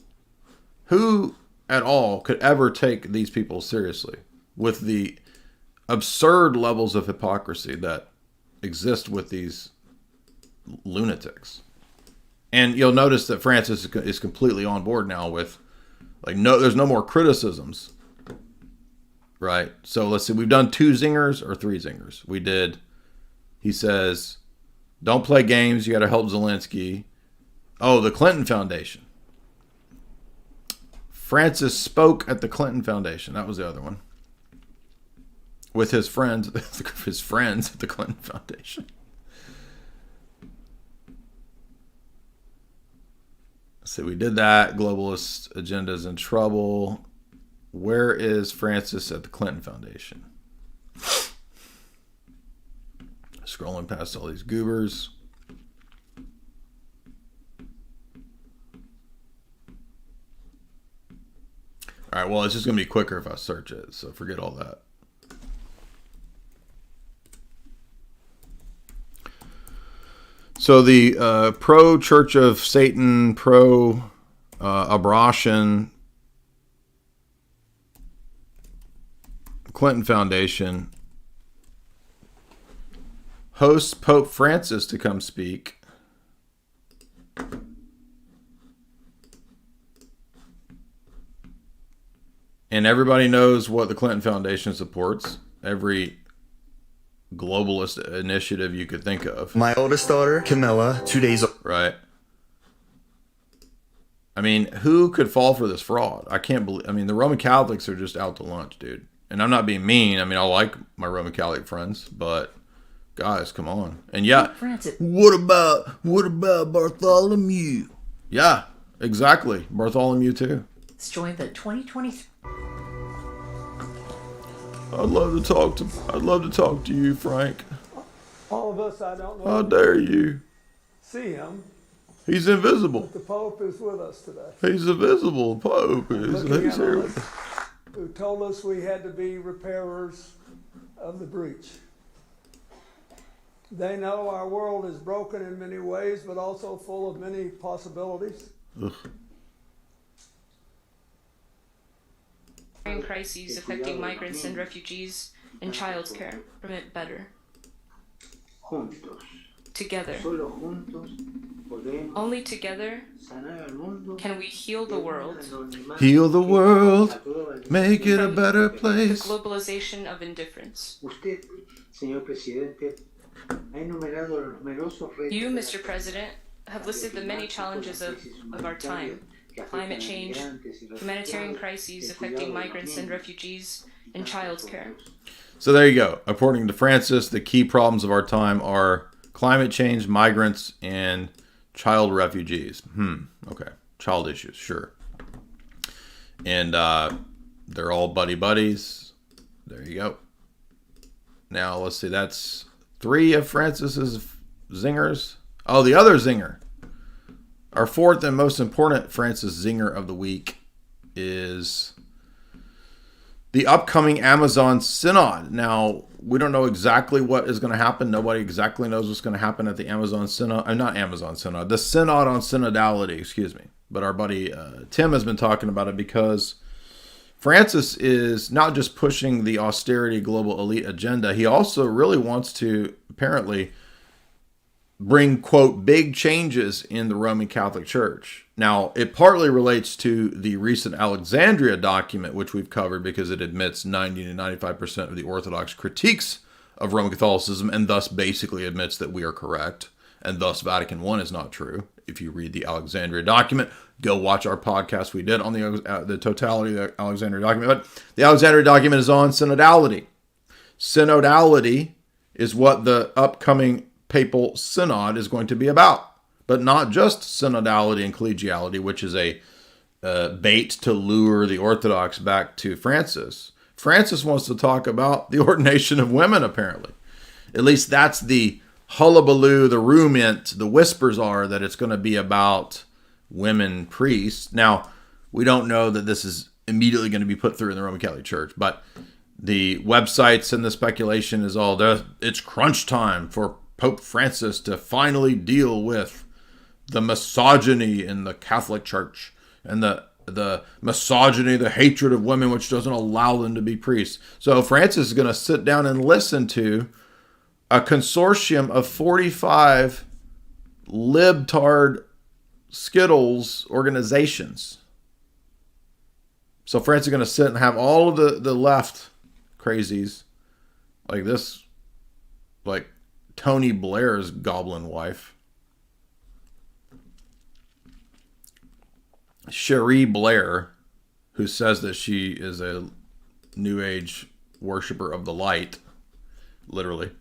Who at all could ever take these people seriously with the absurd levels of hypocrisy that exist with these lunatics? And you'll notice that Francis is completely on board now with, like, no, there's no more criticisms. Right. So let's see. We've done 2 zingers or 3 zingers. We did. He says, don't play games. You got to help Zelensky. Oh, the Clinton Foundation. Francis spoke at the Clinton Foundation. That was the other one. With his friends. His friends at the Clinton Foundation. So we did that. Globalist agenda's in trouble. Where is Francis at the Clinton Foundation? Scrolling past all these goobers. All right, well, it's just going to be quicker if I search it, so forget all that. So the pro-Church of Satan, pro-abortion Clinton Foundation hosts Pope Francis to come speak. And everybody knows what the Clinton Foundation supports. Every globalist initiative you could think of. My oldest daughter, Camilla, 2 days old. Right. I mean, who could fall for this fraud? I can't believe. I mean, the Roman Catholics are just out to lunch, dude. And I'm not being mean. I mean, I like my Roman Catholic friends, but guys, come on. And yeah, Francis. What about Bartholomew? Yeah, exactly. Bartholomew too. Let's join the 2023. I'd love to talk to you, Frank. All of us, I don't know. How dare you? See him. He's invisible. But the Pope is with us today. He's invisible. Pope is. He's here. Who told us we had to be repairers of the breach. They know our world is broken in many ways, but also full of many possibilities. Ugh. Crises affecting migrants and refugees and child's care from it better. Together. Only together can we heal the world. Heal the world, make it a better The place. globalization of indifference. You, Mr. President, have listed the many challenges of our time. Climate change, humanitarian crises affecting migrants and refugees, and childcare. So there you go. According to Francis, the key problems of our time are climate change, migrants, and child refugees. Okay. Child issues, sure. And they're all buddies. There you go. Now, let's see. That's 3 of Francis's zingers. Oh, the other zinger. Our 4th and most important Francis zinger of the week is the upcoming Amazon Synod. Now, we don't know exactly what is going to happen. Nobody exactly knows what's going to happen at the Amazon Synod. Not Amazon Synod. The Synod on Synodality, excuse me. But our buddy Tim has been talking about it because Francis is not just pushing the austerity global elite agenda. He also really wants to, apparently, bring, quote, big changes in the Roman Catholic Church. Now, it partly relates to the recent Alexandria document, which we've covered because it admits 90 to 95% of the Orthodox critiques of Roman Catholicism and thus basically admits that we are correct. And thus Vatican I is not true. If you read the Alexandria document, go watch our podcast we did on the totality of the Alexandria document. But the Alexandria document is on synodality. Synodality is what the upcoming papal synod is going to be about, but not just synodality and collegiality, which is a bait to lure the Orthodox back to Francis. Francis wants to talk about the ordination of women, apparently. At least that's the hullabaloo, the rumint, the whispers are that it's going to be about women priests. Now, we don't know that this is immediately going to be put through in the Roman Catholic Church, but the websites and the speculation is all there. It's crunch time for Pope Francis to finally deal with the misogyny in the Catholic Church and the misogyny, the hatred of women, which doesn't allow them to be priests. So Francis is going to sit down and listen to a consortium of 45 libtard Skittles organizations. So Francis is going to sit and have all of the left crazies like this, like Tony Blair's goblin wife, Cherie Blair, who says that she is a New Age worshiper of the light, literally,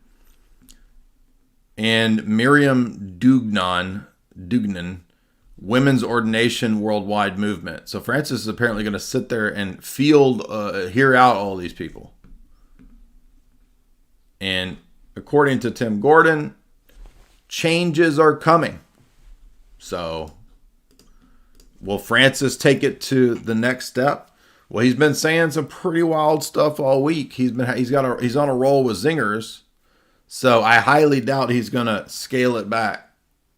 and Miriam Dugnan, Women's Ordination Worldwide Movement. So Francis is apparently going to sit there and hear out all these people. And according to Tim Gordon, changes are coming. So will Francis take it to the next step? Well, he's been saying some pretty wild stuff all week. He's on a roll with zingers. So I highly doubt he's going to scale it back.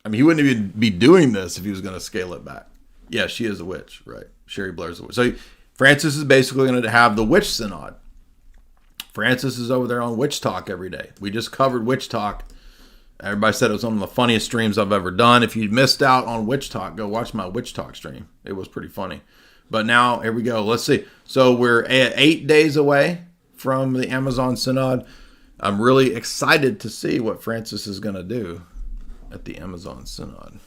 I mean, he wouldn't even be doing this if he was going to scale it back. Yeah, she is a witch, right? Cherie Blair's a witch. So Francis is basically going to have the witch synod. Francis is over there on Witch Talk every day. We just covered Witch Talk. Everybody said it was one of the funniest streams I've ever done. If you missed out on Witch Talk, go watch my Witch Talk stream. It was pretty funny. But now, here we go. Let's see. So we're 8 days away from the Amazon Synod. I'm really excited to see what Francis is going to do at the Amazon Synod.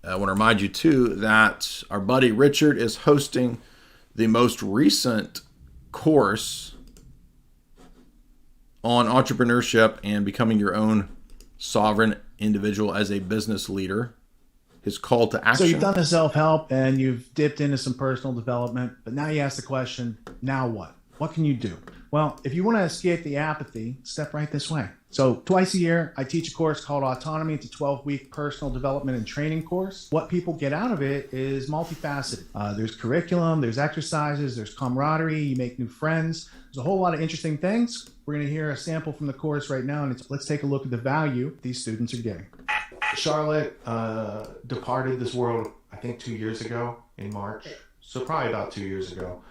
I want to remind you, too, that our buddy Richard is hosting the most recent course on entrepreneurship and becoming your own sovereign individual as a business leader. His call to action. So you've done the self-help and you've dipped into some personal development, but now you ask the question, now what? What can you do? Well, if you want to escape the apathy, step right this way. So twice a year, I teach a course called Autonomy. It's a 12-week personal development and training course. What people get out of it is multifaceted. There's curriculum, there's exercises, there's camaraderie, you make new friends. There's a whole lot of interesting things. We're going to hear a sample from the course right now, and let's take a look at the value these students are getting. Charlotte departed this world, I think 2 years ago in March. So probably about 2 years ago.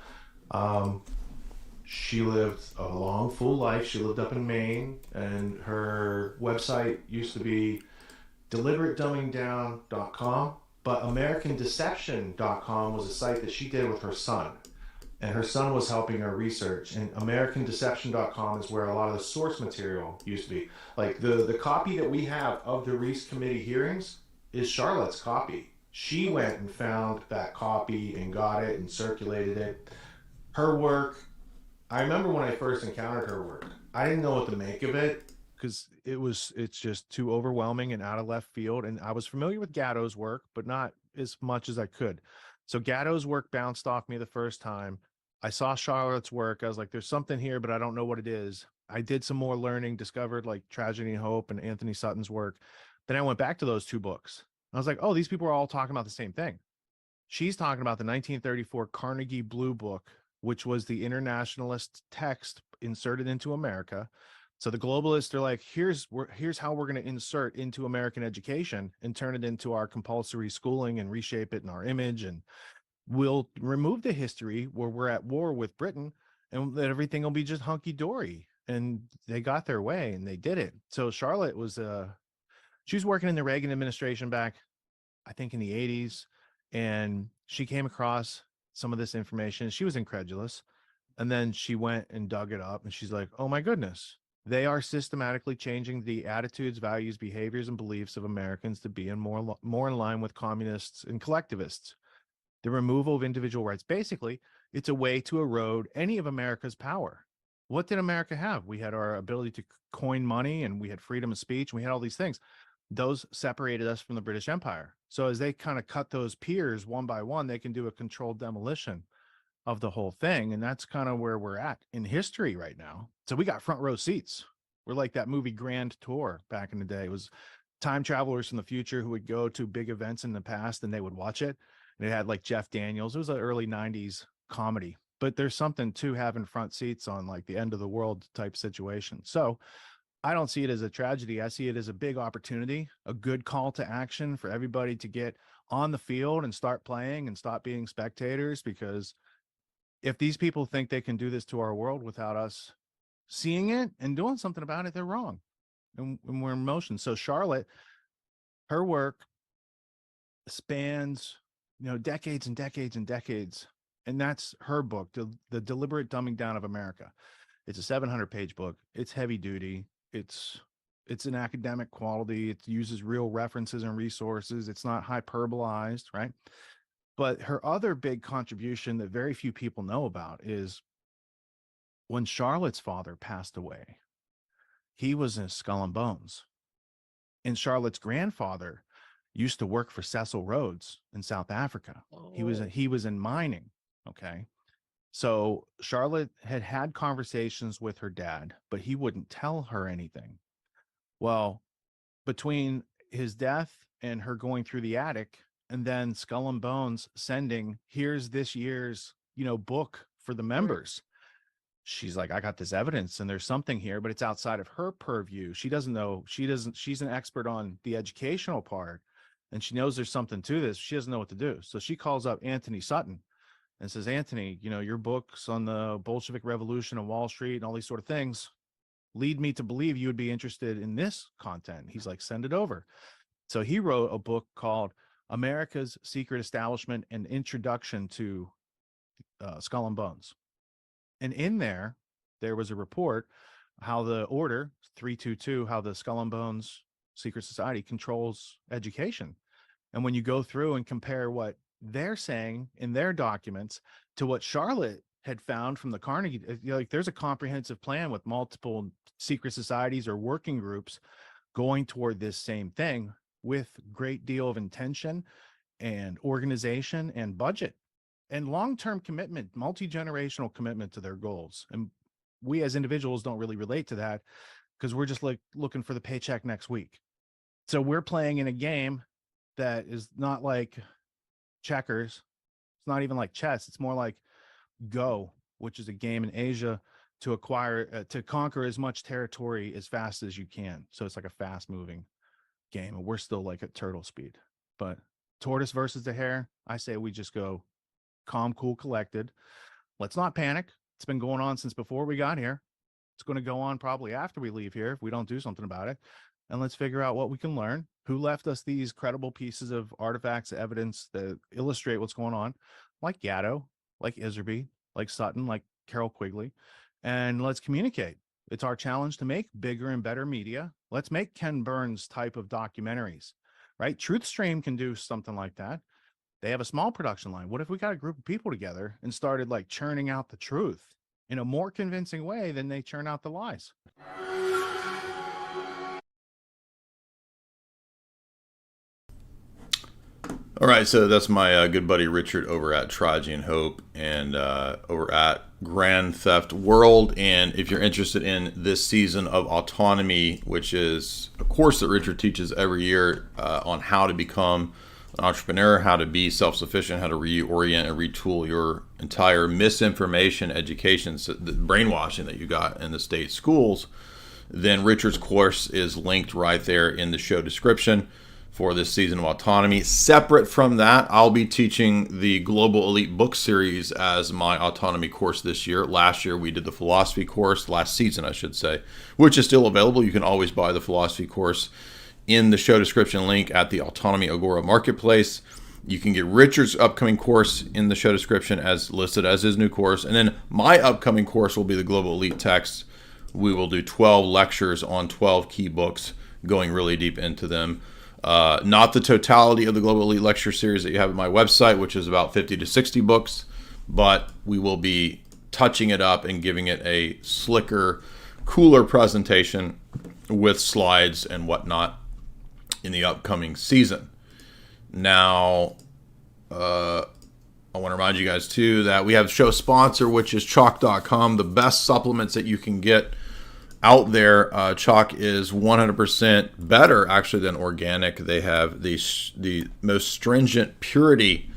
She lived a long, full life. She lived up in Maine, and her website used to be deliberatedumbingdown.com, but americandeception.com was a site that she did with her son. And her son was helping her research. And americandeception.com is where a lot of the source material used to be. Like the copy that we have of the Reese Committee hearings is Charlotte's copy. She went and found that copy and got it and circulated it. Her work, I remember when I first encountered her work, I didn't know what to make of it because it's just too overwhelming and out of left field. And I was familiar with Gatto's work, but not as much as I could. So Gatto's work bounced off me the first time. I saw Charlotte's work. I was like, there's something here, but I don't know what it is. I did some more learning, discovered like Tragedy and Hope and Anthony Sutton's work. Then I went back to those two books. I was like, oh, these people are all talking about the same thing. She's talking about the 1934 Carnegie Blue Book, which was the internationalist text inserted into America. So the globalists are like, here's how we're going to insert into American education and turn it into our compulsory schooling and reshape it in our image. And we'll remove the history where we're at war with Britain and that everything will be just hunky dory. And they got their way and they did it. So Charlotte was, she was working in the Reagan administration back, I think in the 80s. And she came across some of this information. She was incredulous. And then she went and dug it up and she's like, oh my goodness, they are systematically changing the attitudes, values, behaviors, and beliefs of Americans to be more in line with communists and collectivists. The removal of individual rights. Basically, it's a way to erode any of America's power. What did America have? We had our ability to coin money and we had freedom of speech. And we had all these things. Those separated us from the British Empire. So as they kind of cut those piers one by one, they can do a controlled demolition of the whole thing. And that's kind of where we're at in history right now. So we got front row seats. We're like that movie Grand Tour back in the day. It was time travelers from the future who would go to big events in the past and they would watch it. And it had like Jeff Daniels. It was an early 90s comedy. But there's something to having front seats on like the end of the world type situation. So I don't see it as a tragedy. I see it as a big opportunity, a good call to action for everybody to get on the field and start playing and stop being spectators. Because if these people think they can do this to our world without us seeing it and doing something about it, they're wrong. And we're in motion. So Charlotte, her work spans, decades and decades and decades. And that's her book, The Deliberate Dumbing Down of America. It's a 700-page book. It's heavy duty. It's an academic quality. It uses real references and resources. It's not hyperbolized, right? But her other big contribution that very few people know about is when Charlotte's father passed away, he was in Skull and Bones. And Charlotte's grandfather used to work for Cecil Rhodes in South Africa. Oh. He was in mining, okay? So Charlotte had conversations with her dad, but he wouldn't tell her anything. Well, between his death and her going through the attic, and then Skull and Bones sending, here's this year's, book for the members. She's like, I got this evidence and there's something here, but it's outside of her purview. She doesn't know. She's an expert on the educational part and she knows there's something to this. She doesn't know what to do. So she calls up Anthony Sutton and says, Anthony, your books on the Bolshevik Revolution and Wall Street and all these sort of things lead me to believe you would be interested in this content. He's like, send it over. So he wrote a book called America's Secret Establishment: An Introduction to Skull and Bones. And in there was a report how the Order 322, how the Skull and Bones Secret Society controls education. And when you go through and compare what they're saying in their documents to what Charlotte had found from the Carnegie, there's a comprehensive plan with multiple secret societies or working groups going toward this same thing with great deal of intention and organization and budget and long-term commitment, multi-generational commitment to their goals. And we as individuals don't really relate to that because we're just like looking for the paycheck next week. So we're playing in a game that is not like checkers. It's not even like chess. It's more like Go, which is a game in Asia to acquire, to conquer as much territory as fast as you can. So it's like a fast moving game. And we're still like at turtle speed. But tortoise versus the hare, I say we just go calm, cool, collected. Let's not panic. It's been going on since before we got here. It's going to go on probably after we leave here if we don't do something about it. and let's figure out what we can learn. Who left us these credible pieces of artifacts, evidence that illustrate what's going on, like Gatto, like Iserby, like Sutton, like Carol Quigley, and let's communicate. It's our challenge to make bigger and better media. Let's make Ken Burns type of documentaries, right? TruthStream can do something like that. They have a small production line. What if we got a group of people together and started like churning out the truth in a more convincing way than they churn out the lies? All right, so that's my good buddy Richard over at Trilogy and Hope and over at Grand Theft World. And if you're interested in this season of Autonomy, which is a course that Richard teaches every year on how to become an entrepreneur, how to be self-sufficient, how to reorient and retool your entire misinformation education, the brainwashing that you got in the state schools, then Richard's course is linked right there in the show description for this season of Autonomy. Separate from that, I'll be teaching the Global Elite book series as my Autonomy course this year. Last year we did the philosophy course, last season I should say, which is still available. You can always buy the philosophy course in the show description link at the Autonomy Agora Marketplace. You can get Richard's upcoming course in the show description as listed as his new course. And then my upcoming course will be the Global Elite Text. We will do 12 lectures on 12 key books, going really deep into them. Not the totality of the Global Elite Lecture Series that you have at my website, which is about 50 to 60 books, but we will be touching it up and giving it a slicker, cooler presentation with slides and whatnot in the upcoming season. Now, I want to remind you guys too that we have a show sponsor, which is Chalk.com, the best supplements that you can get out there. Chalk is 100% better actually than organic. They have the most stringent purity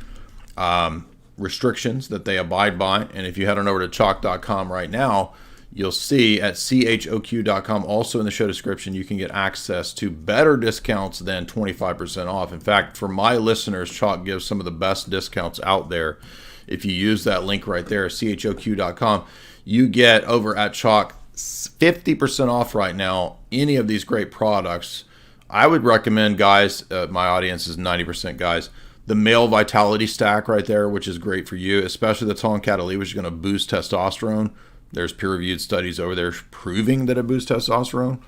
restrictions that they abide by. And if you head on over to Chalk.com right now, you'll see at choq.com, also in the show description, you can get access to better discounts than 25% off. In fact, for my listeners, Chalk gives some of the best discounts out there. If you use that link right there, choq.com, you get over at Chalk 50% off right now any of these great products. I would recommend, guys, my audience is 90% guys, the male vitality stack right there, which is great for you, especially the Tonkat, which is going to boost testosterone. There's peer-reviewed studies over there proving that it boosts testosterone.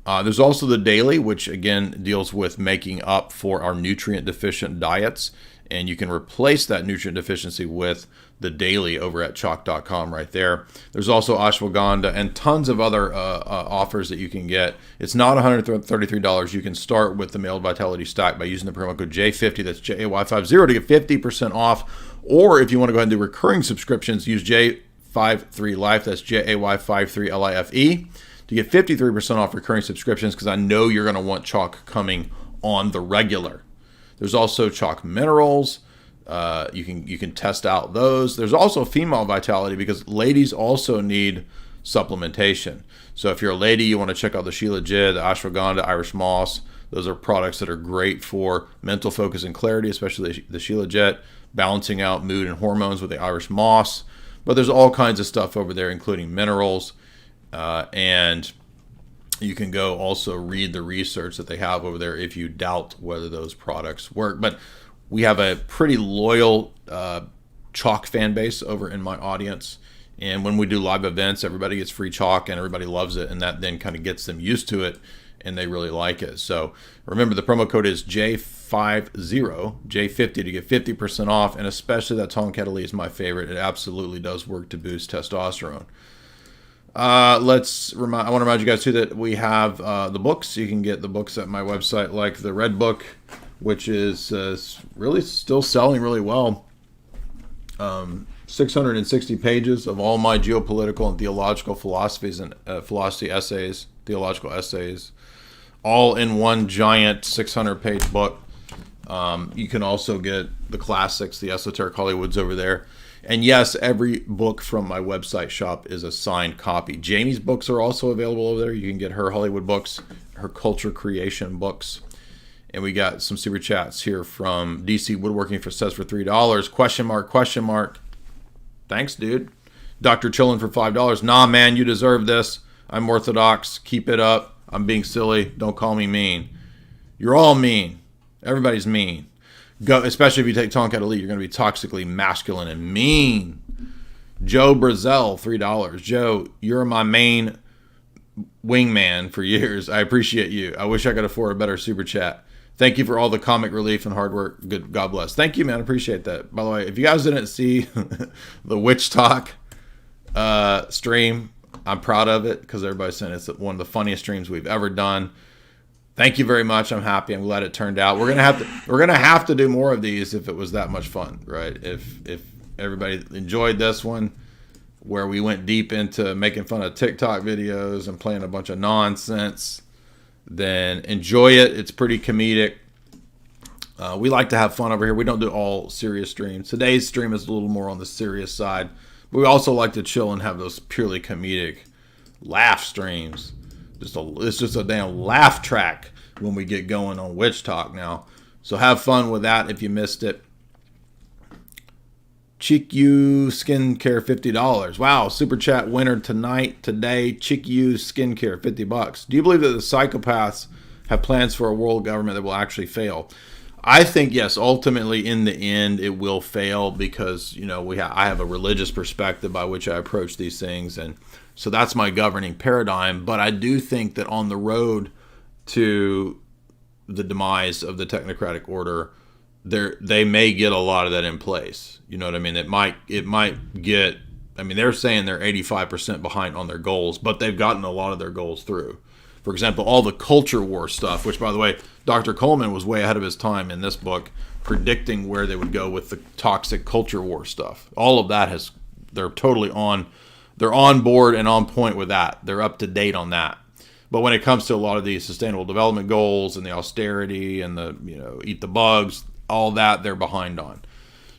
There's also the daily, which again deals with making up for our nutrient deficient diets, and you can replace that nutrient deficiency with the daily over at chalk.com right there. There's also ashwagandha and tons of other offers that you can get. It's not $133. You can start with the male vitality stack by using the promo code J50, that's JAY50, to get 50% off. Or if you want to go ahead and do recurring subscriptions, use J53Life, that's JAY53LIFE, to get 53% off recurring subscriptions, because I know you're going to want Chalk coming on the regular. There's also Chalk minerals. You can test out those. There's also female vitality, because ladies also need supplementation. So if you're a lady, you want to check out the Sheila Jid, the ashwagandha, Irish moss. Those are products that are great for mental focus and clarity, especially the Sheila Jid, balancing out mood and hormones with the Irish moss. But there's all kinds of stuff over there, including minerals, and you can go also read the research that they have over there if you doubt whether those products work. But we have a pretty loyal Chalk fan base over in my audience. And when we do live events, everybody gets free Chalk and everybody loves it. And that then kind of gets them used to it and they really like it. So remember, the promo code is J50, J50 to get 50% off. And especially that Tonkat is my favorite. It absolutely does work to boost testosterone. I want to remind you guys too that we have the books. You can get the books at my website, like the Red Book, which is really still selling really well. 660 pages of all my geopolitical and theological philosophies and theological essays, all in one giant 600-page book. You can also get the classics, the Esoteric Hollywoods over there. And yes, every book from my website shop is a signed copy. Jamie's books are also available over there. You can get her Hollywood books, her culture creation books. And we got some super chats here from DC Woodworking says for $3. Question mark. Thanks, dude. Dr. Chillin for $5. Nah, man, you deserve this. I'm Orthodox. Keep it up. I'm being silly. Don't call me mean. You're all mean. Everybody's mean. Especially if you take Tonkat Elite, you're going to be toxically masculine and mean. Joe Brazel, $3. Joe, you're my main wingman for years. I appreciate you. I wish I could afford a better super chat. Thank you for all the comic relief and hard work. Good, God bless. Thank you, man. I appreciate that. By the way, if you guys didn't see the Witch Talk stream, I'm proud of it because everybody's saying it's one of the funniest streams we've ever done. Thank you very much. I'm happy. I'm glad it turned out. We're gonna have to do more of these if it was that much fun, right? If everybody enjoyed this one, where we went deep into making fun of TikTok videos and playing a bunch of nonsense, then enjoy it. It's pretty comedic. We like to have fun over here. We don't do all serious streams. Today's stream is a little more on the serious side. But we also like to chill and have those purely comedic laugh streams. It's just a damn laugh track when we get going on Witch Talk now. So have fun with that if you missed it. Chick-U Skincare, $50. Wow, super chat winner today. Chick-U Skincare, $50. Do you believe that the psychopaths have plans for a world government that will actually fail? I think yes. Ultimately, in the end, it will fail because I have a religious perspective by which I approach these things, and so that's my governing paradigm. But I do think that on the road to the demise of the technocratic order, they may get a lot of that in place. You know what I mean? It might get. I mean, they're saying they're 85% behind on their goals, but they've gotten a lot of their goals through. For example, all the culture war stuff, which, by the way, Dr. Coleman was way ahead of his time in this book, predicting where they would go with the toxic culture war stuff. All of that they're totally on. They're on board and on point with that. They're up to date on that. But when it comes to a lot of these sustainable development goals and the austerity and the eat the bugs, all that they're behind on.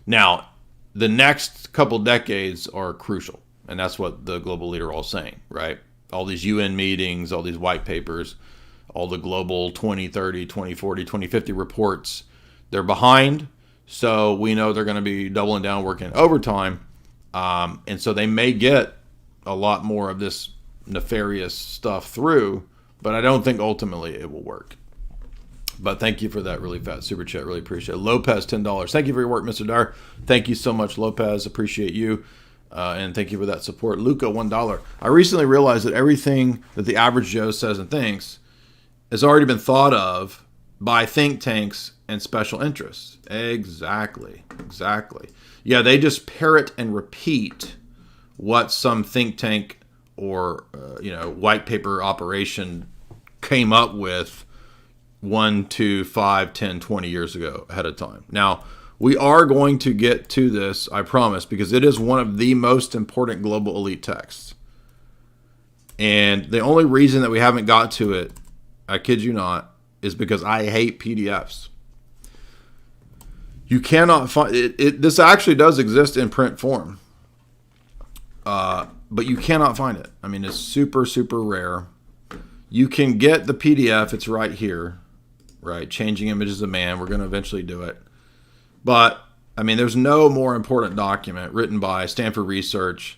Now, the next couple decades are crucial, and that's what the global leader are all saying, right? All these UN meetings, all these white papers, all the global 2030, 2040, 2050 reports, they're behind. So we know they're going to be doubling down, working overtime. And so they may get a lot more of this nefarious stuff through, but I don't think ultimately it will work. But thank you for that really fat super chat. Really appreciate it. Lopez, $10. Thank you for your work, Mr. Dyer. Thank you so much, Lopez. Appreciate you. And thank you for that support. Luca, $1. I recently realized that everything that the average Joe says and thinks has already been thought of by think tanks and special interests. Exactly. Yeah, they just parrot and repeat what some think tank or white paper operation came up with 1, 2, 5, 10, 20 years ago ahead of time. Now, we are going to get to this, I promise, because it is one of the most important global elite texts. And the only reason that we haven't got to it, I kid you not, is because I hate PDFs. You cannot find it. This actually does exist in print form, but you cannot find it. I mean, it's super, super rare. You can get the PDF. It's right here, right? Changing Images of Man. We're going to eventually do it. But, I mean, there's no more important document written by Stanford Research.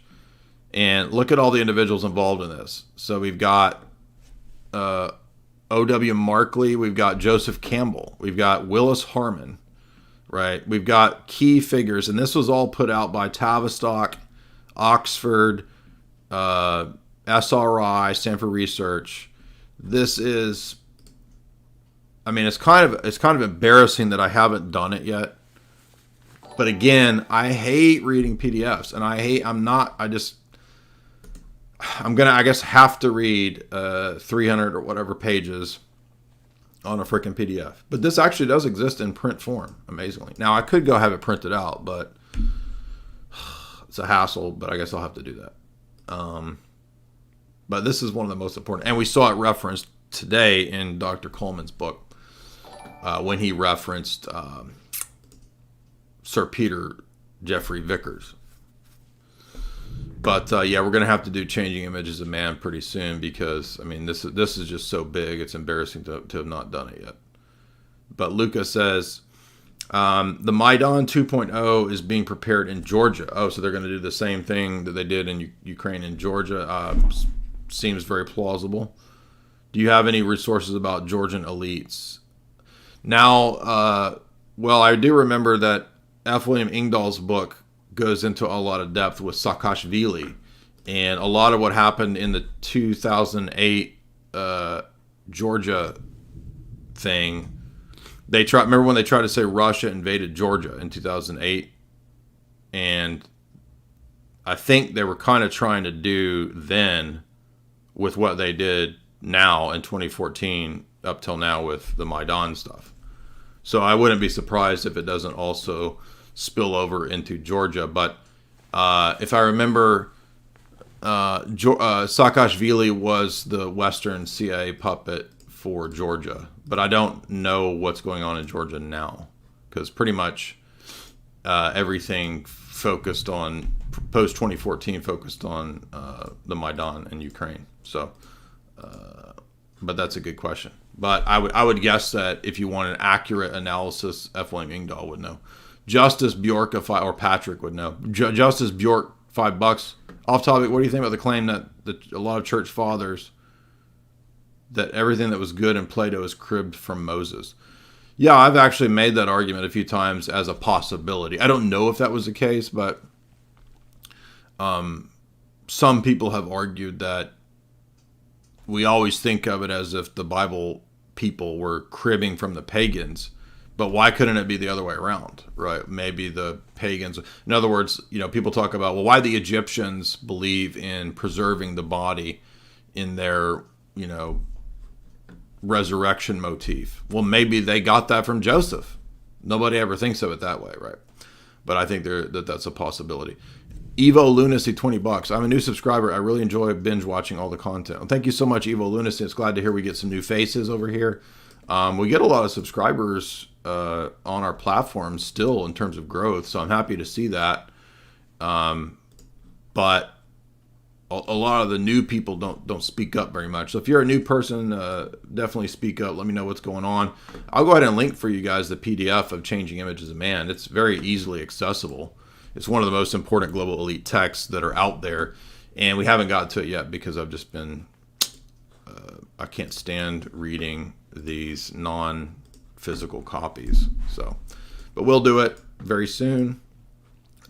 And look at all the individuals involved in this. So we've got O.W. Markley. We've got Joseph Campbell. We've got Willis Harman, right? We've got key figures. And this was all put out by Tavistock, Oxford, SRI, Stanford Research. This is, I mean, it's kind of embarrassing that I haven't done it yet. But again, I hate reading PDFs, and I'm gonna, I guess, have to read 300 or whatever pages on a freaking PDF. But this actually does exist in print form, amazingly. Now, I could go have it printed out, but it's a hassle, but I guess I'll have to do that. But this is one of the most important, and we saw it referenced today in Dr. Coleman's book when he referenced Sir Peter Jeffrey Vickers. But yeah, we're gonna have to do Changing Images of Man pretty soon because I mean this is just so big, it's embarrassing to have not done it yet. But Luca says the Maidan 2.0 is being prepared in Georgia. Oh, so they're going to do the same thing that they did in Ukraine and Georgia. Seems very plausible. Do you have any resources about Georgian elites? Now, well, I do remember that F. William Ingdahl's book goes into a lot of depth with Saakashvili, and a lot of what happened in the 2008 Georgia thing. Remember when they tried to say Russia invaded Georgia in 2008, and I think they were kind of trying to do then with what they did now in 2014 up till now with the Maidan stuff. So I wouldn't be surprised if it doesn't also spill over into Georgia. But if I remember, Saakashvili was the Western CIA puppet for Georgia. But I don't know what's going on in Georgia now, because pretty much everything focused on, post-2014 focused on the Maidan and Ukraine. So, but that's a good question. But I would guess that if you want an accurate analysis, F. William Ingdahl would know. Justice Bjork, or Patrick would know. Justice Bjork, $5. Off topic, what do you think about the claim that a lot of church fathers, that everything that was good in Plato is cribbed from Moses? Yeah, I've actually made that argument a few times as a possibility. I don't know if that was the case, but some people have argued that we always think of it as if the Bible people were cribbing from the pagans, but why couldn't it be the other way around, right? Maybe the pagans, in other words, people talk about, well, why the Egyptians believe in preserving the body in their, resurrection motif. Well, maybe they got that from Joseph. Nobody ever thinks of it that way, right? But I think that's a possibility. Evo Lunacy, $20. I'm a new subscriber. I really enjoy binge watching all the content. Well, thank you so much, Evo Lunacy. It's glad to hear we get some new faces over here. We get a lot of subscribers on our platform still in terms of growth, so I'm happy to see that. But a lot of the new people don't speak up very much. So if you're a new person, definitely speak up. Let me know what's going on. I'll go ahead and link for you guys the PDF of Changing Images of Man. It's very easily accessible. It's one of the most important global elite texts that are out there, and we haven't got to it yet because I've just been I can't stand reading these non-physical copies. So, but we'll do it very soon.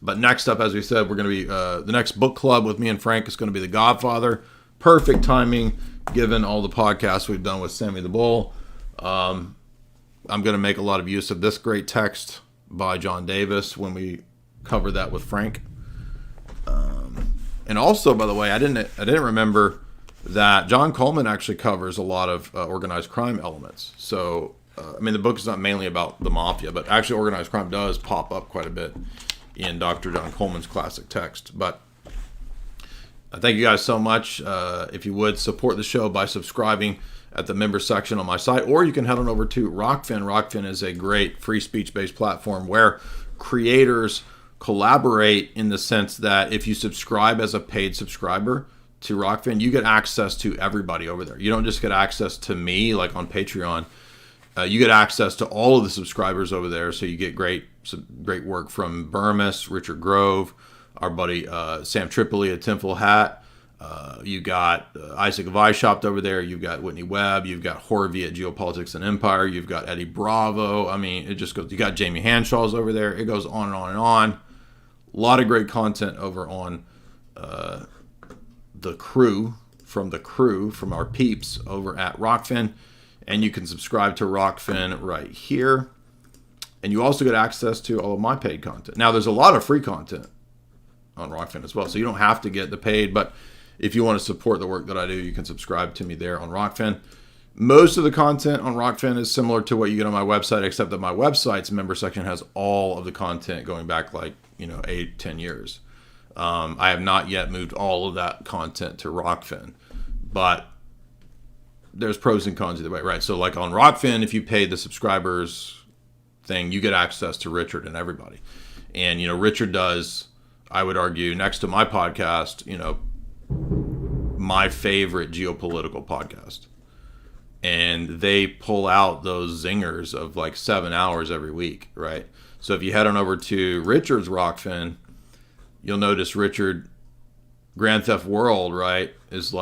But next up, as we said, we're going to be the next book club with me and Frank is going to be The Godfather. Perfect timing given all the podcasts we've done with Sammy the Bull. I'm going to make a lot of use of this great text by John Davis when we cover that with Frank. And also, by the way, I didn't remember that John Coleman actually covers a lot of organized crime elements. So, the book is not mainly about the mafia, but actually organized crime does pop up quite a bit in Dr. John Coleman's classic text. But thank you guys so much. If you would, support the show by subscribing at the member section on my site, or you can head on over to Rockfin. Rockfin is a great free speech-based platform where creators collaborate in the sense that if you subscribe as a paid subscriber to Rockfin, you get access to everybody over there. You don't just get access to me like on Patreon. You get access to all of the subscribers over there, so you get great work from Burmis, Richard Grove, our buddy Sam Tripoli at Tinfoil Hat. You got Isaac Weishaupt over there. You've got Whitney Webb. You've got Horvey at Geopolitics and Empire. You've got Eddie Bravo. it just goes. You got Jamie Hanshaw's over there. It goes on and on and on. A lot of great content over on the crew, from our peeps over at Rockfin. And you can subscribe to Rockfin right here. And you also get access to all of my paid content. Now, there's a lot of free content on Rockfin as well. So you don't have to get the paid. But if you want to support the work that I do, you can subscribe to me there on Rockfin. Most of the content on Rockfin is similar to what you get on my website, except that my website's member section has all of the content going back 8-10 years. I have not yet moved all of that content to Rockfin. But there's pros and cons either way, right? So like on Rockfin, if you pay the subscribers thing, you get access to Richard and everybody. And, Richard does, I would argue, next to my podcast, my favorite geopolitical podcast. And they pull out those zingers of 7 hours every week, right? So if you head on over to Richard's Rockfin, you'll notice Richard, Grand Theft World, right, is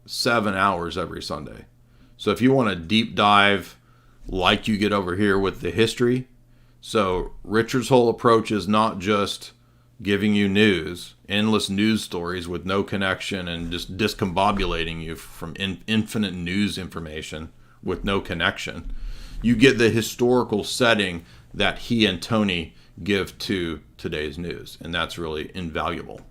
7 hours every Sunday. So if you want a deep dive like you get over here with the history, so Richard's whole approach is not just giving you news, endless news stories with no connection and just discombobulating you from infinite news information with no connection. You get the historical setting that he and Tony give to today's news, and that's really invaluable.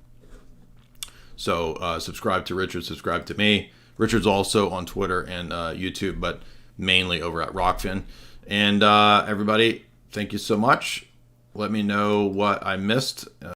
So subscribe to Richard, subscribe to me. Richard's also on Twitter and YouTube, but mainly over at Rockfin. And everybody, thank you so much. Let me know what I missed.